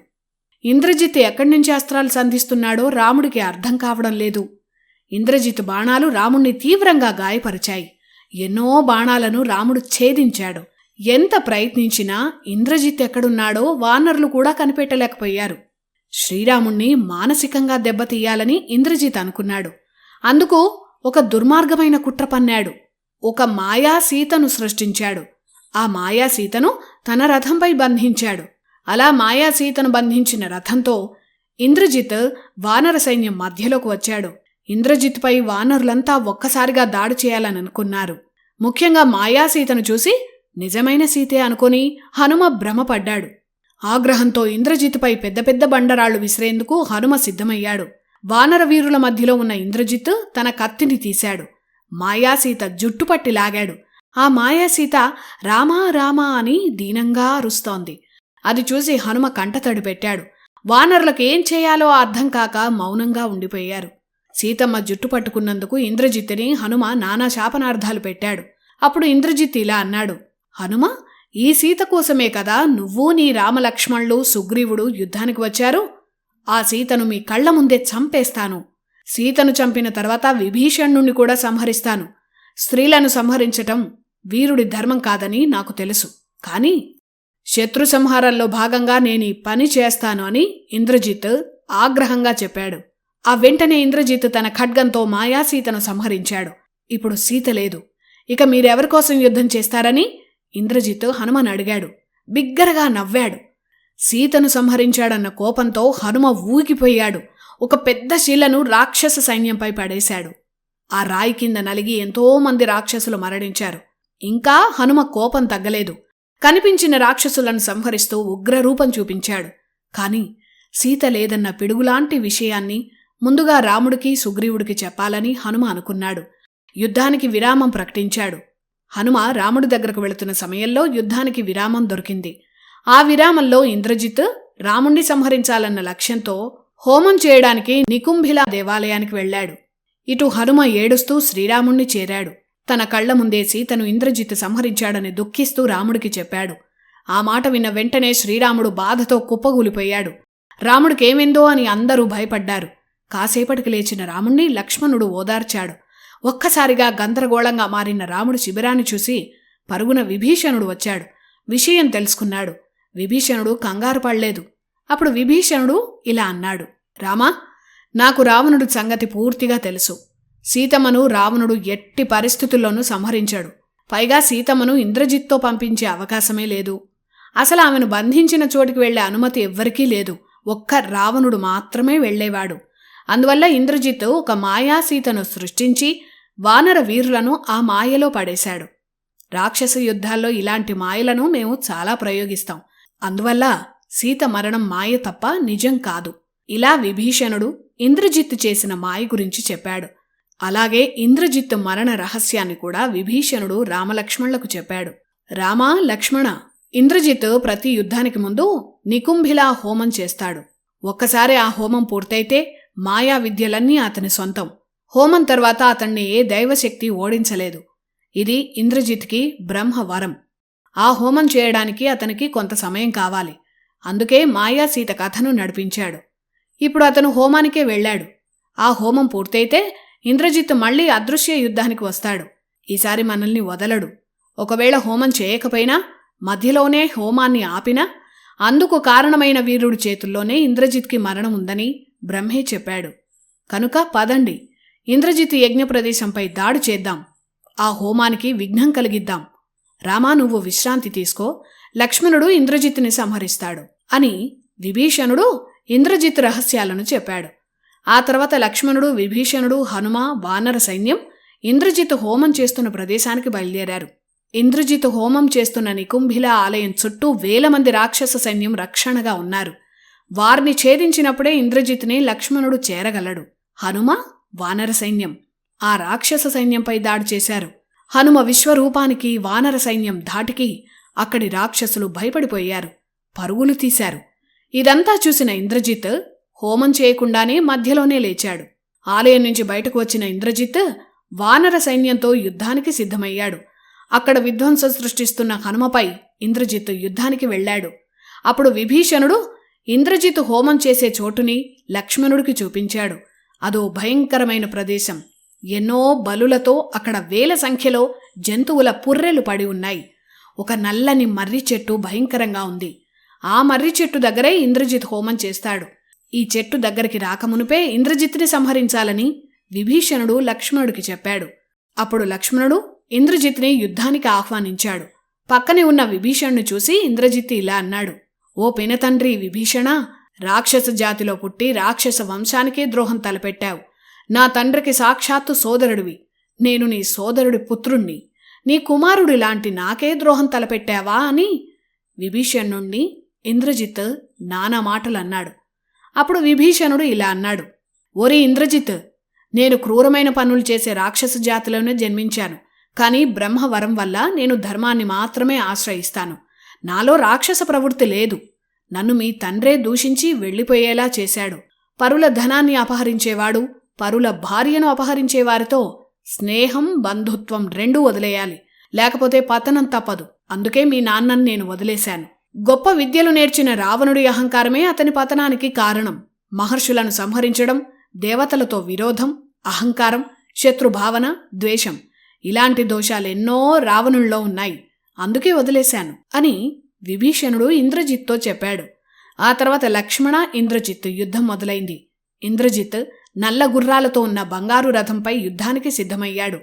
ఇంద్రజిత్ ఎక్కడి నుంచి అస్త్రాలు సంధిస్తున్నాడో రాముడికి అర్థం కావడం లేదు. ఇంద్రజిత్ బాణాలు రాముణ్ణి తీవ్రంగా గాయపరిచాయి. ఎన్నో బాణాలను రాముడు ఛేదించాడు. ఎంత ప్రయత్నించినా ఇంద్రజిత్ ఎక్కడున్నాడో వానరులు కూడా కనిపెట్టలేకపోయారు. శ్రీరాముణ్ణి మానసికంగా దెబ్బతీయాలని ఇంద్రజిత్ అనుకున్నాడు. అందుకు ఒక దుర్మార్గమైన కుట్ర పన్నాడు. ఒక మాయా సీతను సృష్టించాడు. ఆ మాయా సీతను తన రథంపై బంధించాడు. అలా మాయా సీతను బంధించిన రథంతో ఇంద్రజిత్ వానర సైన్యం మధ్యలోకి వచ్చాడు. ఇంద్రజిత్పై వానరులంతా ఒక్కసారిగా దాడి చేయాలని అనుకున్నారు. ముఖ్యంగా మాయా సీతను చూసి నిజమైన సీతే అనుకుని హనుమ భ్రమపడ్డాడు. ఆగ్రహంతో ఇంద్రజిత్పై పెద్ద పెద్ద బండరాళ్లు విసిరేందుకు హనుమ సిద్ధమయ్యాడు. వానర వీరుల మధ్యలో ఉన్న ఇంద్రజిత్ తన కత్తిని తీశాడు. మాయాసీత జుట్టుపట్టి లాగాడు. ఆ మాయాసీత రామా రామా అని దీనంగా అరుస్తోంది. అది చూసి హనుమ కంటతడి పెట్టాడు. వానరులకు ఏం చేయాలో అర్థం కాక మౌనంగా ఉండిపోయారు. సీతమ్మ జుట్టు పట్టుకున్నందుకు ఇంద్రజిత్తుని హనుమ నానా శాపనార్థాలు పెట్టాడు. అప్పుడు ఇంద్రజిత్ ఇలా అన్నాడు, హనుమ, ఈ సీత కోసమే కదా నువ్వు నీ రామలక్ష్మణులు సుగ్రీవుడు యుద్ధానికి వచ్చారు. ఆ సీతను మీ కళ్ల ముందే చంపేస్తాను. సీతను చంపిన తర్వాత విభీషణుణ్ణి కూడా సంహరిస్తాను. స్త్రీలను సంహరించటం వీరుడి ధర్మం కాదని నాకు తెలుసు. కాని శత్రు సంహారంలో భాగంగా నేనీ పని చేస్తాను అని ఇంద్రజిత్ ఆగ్రహంగా చెప్పాడు. ఆ వెంటనే ఇంద్రజిత్ తన ఖడ్గంతో మాయాసీతను సంహరించాడు. ఇప్పుడు సీత లేదు. ఇక మీరెవరికోసం యుద్ధం చేస్తారని ఇంద్రజిత్ హనుమను అడిగాడు. బిగ్గరగా నవ్వాడు. సీతను సంహరించాడన్న కోపంతో హనుమ ఊగిపోయాడు. ఒక పెద్ద శిలను రాక్షస సైన్యంపై పడేశాడు. ఆ రాయి కింద నలిగి ఎంతోమంది రాక్షసులు మరణించారు. ఇంకా హనుమ కోపం తగ్గలేదు. కనిపించిన రాక్షసులను సంహరిస్తూ ఉగ్రరూపం చూపించాడు. కాని సీత లేదన్న పిడుగులాంటి విషయాన్ని ముందుగా రాముడికి సుగ్రీవుడికి చెప్పాలని హనుమ అనుకున్నాడు. యుద్ధానికి విరామం ప్రకటించాడు. హనుమ రాముడి దగ్గరకు వెళుతున్న సమయంలో యుద్ధానికి విరామం దొరికింది. ఆ విరామంలో ఇంద్రజిత్ రాముణ్ణి సంహరించాలన్న లక్ష్యంతో హోమం చేయడానికి నికుంభిలా దేవాలయానికి వెళ్లాడు. ఇటు హనుమ ఏడుస్తూ శ్రీరాముణ్ణి చేరాడు. తన కళ్ల ముందే సీతను ఇంద్రజిత్ సంహరించాడని దుఃఖిస్తూ రాముడికి చెప్పాడు. ఆ మాట విన్న వెంటనే శ్రీరాముడు బాధతో కుప్పగూలిపోయాడు. రాముడికేమైందో అని అందరూ భయపడ్డారు. కాసేపటికి లేచిన రాముణ్ణి లక్ష్మణుడు ఓదార్చాడు. ఒక్కసారిగా గందరగోళంగా మారిన రాముడి శిబిరాన్ని చూసి పరుగున విభీషణుడు వచ్చాడు. విషయం తెలుసుకున్నాడు. విభీషణుడు కంగారు పడలేదు. అప్పుడు విభీషణుడు ఇలా అన్నాడు, రామా, నాకు రావణుడి సంగతి పూర్తిగా తెలుసు. సీతమ్మను రావణుడు ఎట్టి పరిస్థితుల్లోనూ సంహరించాడు. పైగా సీతమ్మను ఇంద్రజిత్తో పంపించే అవకాశమే లేదు. అసలు ఆమెను బంధించిన చోటికి వెళ్లే అనుమతి ఎవ్వరికీ లేదు. ఒక్క రావణుడు మాత్రమే వెళ్లేవాడు. అందువల్ల ఇంద్రజిత్ ఒక మాయా సీతను సృష్టించి వానర వీరులను ఆ మాయలో పడేశాడు. రాక్షస యుద్ధాల్లో ఇలాంటి మాయలను మేము చాలా ప్రయోగిస్తాం. అందువల్ల సీత మరణం మాయ తప్ప నిజం కాదు. ఇలా విభీషణుడు ఇంద్రజిత్ చేసిన మాయ గురించి చెప్పాడు. అలాగే ఇంద్రజిత్ మరణ రహస్యాన్ని కూడా విభీషణుడు రామలక్ష్మణులకు చెప్పాడు. రామా, లక్ష్మణ, ఇంద్రజిత్ ప్రతి యుద్ధానికి ముందు నికుంభిలా హోమం చేస్తాడు. ఒక్కసారి ఆ హోమం పూర్తయితే మాయా విద్యలన్నీ అతని సొంతం. హోమం తర్వాత అతన్ని ఏ దైవశక్తి ఓడించలేదు. ఇది ఇంద్రజిత్కి బ్రహ్మవరం. ఆ హోమం చేయడానికి అతనికి కొంత సమయం కావాలి. అందుకే మాయాసీత కథను నడిపించాడు. ఇప్పుడు అతను హోమానికే వెళ్ళాడు. ఆ హోమం పూర్తయితే ఇంద్రజిత్ మళ్లీ అదృశ్య యుద్ధానికి వస్తాడు. ఈసారి మనల్ని వదలడు. ఒకవేళ హోమం చేయకపోయినా, మధ్యలోనే హోమాన్ని ఆపినా, అందుకు కారణమైన వీరుడి చేతుల్లోనే ఇంద్రజిత్కి మరణం ఉందని బ్రహ్మే చెప్పాడు. కనుక పదండి, ఇంద్రజిత్ యజ్ఞప్రదేశంపై దాడి చేద్దాం. ఆ హోమానికి విఘ్నం కలిగిద్దాం. రామా, నువ్వు విశ్రాంతి తీసుకో, లక్ష్మణుడు ఇంద్రజిత్తుని సంహరిస్తాడు అని విభీషణుడు ఇంద్రజిత్ రహస్యాలను చెప్పాడు. ఆ తర్వాత లక్ష్మణుడు, విభీషణుడు, హనుమ, వానర సైన్యం ఇంద్రజిత్ హోమం చేస్తున్న ప్రదేశానికి బయలుదేరారు. ఇంద్రజిత్ హోమం చేస్తున్న నికుంభిల ఆలయం చుట్టూ 1000 మంది రాక్షస సైన్యం రక్షణగా ఉన్నారు. వారిని ఛేదించినప్పుడే ఇంద్రజిత్ని లక్ష్మణుడు చేరగలడు. హనుమ, వానర సైన్యం ఆ రాక్షస సైన్యంపై దాడి చేశారు. హనుమ విశ్వరూపానికి, వానర సైన్యం ధాటికి అక్కడి రాక్షసులు భయపడిపోయారు, పరుగులు తీశారు. ఇదంతా చూసిన ఇంద్రజిత్ హోమం చేయకుండానే మధ్యలోనే లేచాడు. ఆలయం నుంచి బయటకు వచ్చిన ఇంద్రజిత్ వానర సైన్యంతో యుద్ధానికి సిద్ధమయ్యాడు. అక్కడ విధ్వంసం సృష్టిస్తున్న హనుమపై ఇంద్రజిత్ యుద్ధానికి వెళ్ళాడు. అప్పుడు విభీషణుడు ఇంద్రజిత్ హోమం చేసే చోటుని లక్ష్మణుడికి చూపించాడు. అదో భయంకరమైన ప్రదేశం. ఎన్నో బలులతో అక్కడ 1000 సంఖ్యలో జంతువుల పుర్రెలు పడి ఉన్నాయి. ఒక నల్లని మర్రి చెట్టు భయంకరంగా ఉంది. ఆ మర్రి చెట్టు దగ్గరే ఇంద్రజిత్ హోమం చేస్తాడు. ఈ చెట్టు దగ్గరికి రాకమునుపే ఇంద్రజిత్ని సంహరించాలని విభీషణుడు లక్ష్మణుడికి చెప్పాడు. అప్పుడు లక్ష్మణుడు ఇంద్రజిత్ని యుద్ధానికి ఆహ్వానించాడు. పక్కనే ఉన్న విభీషణుని చూసి ఇంద్రజిత్ ఇలా అన్నాడు: ఓ పినతండ్రి విభీషణ, రాక్షస జాతిలో పుట్టి రాక్షస వంశానికే ద్రోహం తలపెట్టావు. నా తండ్రికి సాక్షాత్తు సోదరుడివి. నేను నీ సోదరుడి పుత్రుణ్ణి. నీ కుమారుడి లాంటి నాకే ద్రోహం తలపెట్టావా అని విభీషణుణ్ణి ఇంద్రజిత్ నానా మాటలన్నాడు. అప్పుడు విభీషణుడు ఇలా అన్నాడు: ఓరి ఇంద్రజిత్, నేను క్రూరమైన పనులు చేసే రాక్షస జాతిలోనే జన్మించాను. కానీ బ్రహ్మవరం వల్ల నేను ధర్మాన్ని మాత్రమే ఆశ్రయిస్తాను. నాలో రాక్షస ప్రవృత్తి లేదు. నన్ను మీ తండ్రే దూషించి వెళ్ళిపోయేలా చేశాడు. పరుల ధనాన్ని అపహరించేవాడు, పరుల భార్యను అపహరించేవారితో స్నేహం, బంధుత్వం 2 వదిలేయాలి. లేకపోతే పతనం తప్పదు. అందుకే మీ నాన్నని నేను వదిలేశాను. గొప్ప విద్యలు నేర్చిన రావణుడి అహంకారమే అతని పతనానికి కారణం. మహర్షులను సంహరించడం, దేవతలతో విరోధం, అహంకారం, శత్రుభావన, ద్వేషం ఇలాంటి దోషాలెన్నో రావణుల్లో ఉన్నాయి. అందుకే వదిలేశాను అని విభీషణుడు ఇంద్రజిత్తో చెప్పాడు. ఆ తర్వాత లక్ష్మణ, ఇంద్రజిత్ యుద్ధం మొదలైంది. ఇంద్రజిత్ నల్ల గుర్రాలతో ఉన్న బంగారు రథంపై యుద్ధానికి సిద్ధమయ్యాడు.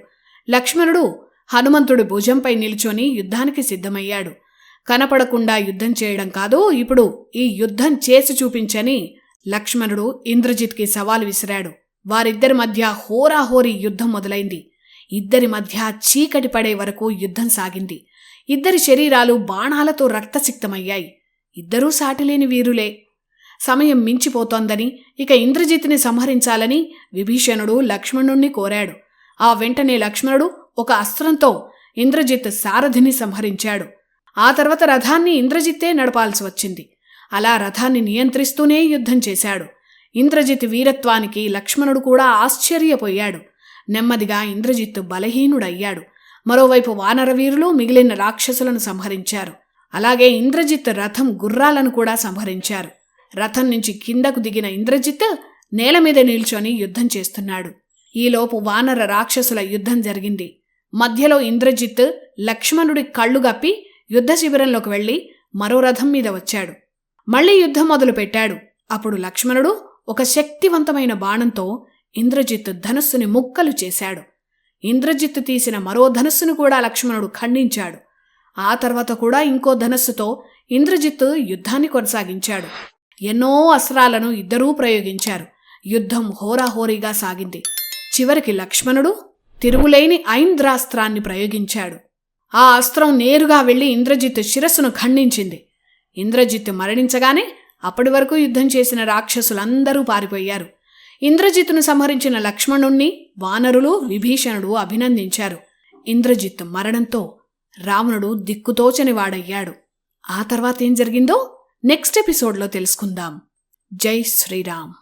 లక్ష్మణుడు హనుమంతుడి భుజంపై నిల్చొని యుద్ధానికి సిద్ధమయ్యాడు. కనపడకుండా యుద్ధం చేయడం కాదు, ఇప్పుడు ఈ యుద్ధం చేసి చూపించని లక్ష్మణుడు ఇంద్రజిత్కి సవాలు విసిరాడు. వారిద్దరి మధ్య హోరాహోరీ యుద్ధం మొదలైంది. ఇద్దరి మధ్య చీకటి పడే వరకు యుద్ధం సాగింది. ఇద్దరి శరీరాలు బాణాలతో రక్తసిక్తమయ్యాయి. ఇద్దరూ సాటిలేని వీరులే. సమయం మించిపోతోందని, ఇక ఇంద్రజిత్ని సంహరించాలని విభీషణుడు లక్ష్మణుణ్ణి కోరాడు. ఆ వెంటనే లక్ష్మణుడు ఒక అస్త్రంతో ఇంద్రజిత్ సారథిని సంహరించాడు. ఆ తర్వాత రథాన్ని ఇంద్రజిత్తే నడపాల్సి వచ్చింది. అలా రథాన్ని నియంత్రిస్తూనే యుద్ధం చేశాడు. ఇంద్రజిత్ వీరత్వానికి లక్ష్మణుడు కూడా ఆశ్చర్యపోయాడు. నెమ్మదిగా ఇంద్రజిత్ బలహీనుడయ్యాడు. మరోవైపు వానరవీరులు మిగిలిన రాక్షసులను సంహరించారు. అలాగే ఇంద్రజిత్ రథం గుర్రాలను కూడా సంహరించారు. రథం నుంచి కిందకు దిగిన ఇంద్రజిత్ నేల మీద నిల్చొని యుద్ధం చేస్తున్నాడు. ఈలోపు వానర రాక్షసుల యుద్ధం జరిగింది. మధ్యలో ఇంద్రజిత్ లక్ష్మణుడి కళ్ళు గప్పి యుద్ధ శిబిరంలోకి వెళ్లి మరో రథం మీద వచ్చాడు. మళ్లీ యుద్ధం మొదలుపెట్టాడు. అప్పుడు లక్ష్మణుడు ఒక శక్తివంతమైన బాణంతో ఇంద్రజిత్ ధనుస్సుని ముక్కలు చేశాడు. ఇంద్రజిత్ తీసిన మరో ధనుస్సును కూడా లక్ష్మణుడు ఖండించాడు. ఆ తర్వాత కూడా ఇంకో ధనుస్సుతో ఇంద్రజిత్ యుద్ధాన్ని కొనసాగించాడు. ఎన్నో అస్త్రాలను ఇద్దరూ ప్రయోగించారు. యుద్ధం హోరాహోరీగా సాగింది. చివరికి లక్ష్మణుడు తిరుగులేని ఐంద్రాస్త్రాన్ని ప్రయోగించాడు. ఆ అస్త్రం నేరుగా వెళ్లి ఇంద్రజిత్ శిరస్సును ఖండించింది. ఇంద్రజిత్ మరణించగానే అప్పటి వరకు యుద్ధం చేసిన రాక్షసులందరూ పారిపోయారు. ఇంద్రజిత్తును సంహరించిన లక్ష్మణుణ్ణి వానరులు, విభీషణుడు అభినందించారు. ఇంద్రజిత్ మరణంతో రావణుడు దిక్కుతోచనివాడయ్యాడు. ఆ తర్వాత ఏం జరిగిందో నెక్స్ట్ ఎపిసోడ్లో తెలుసుకుందాం. జై శ్రీరామ్.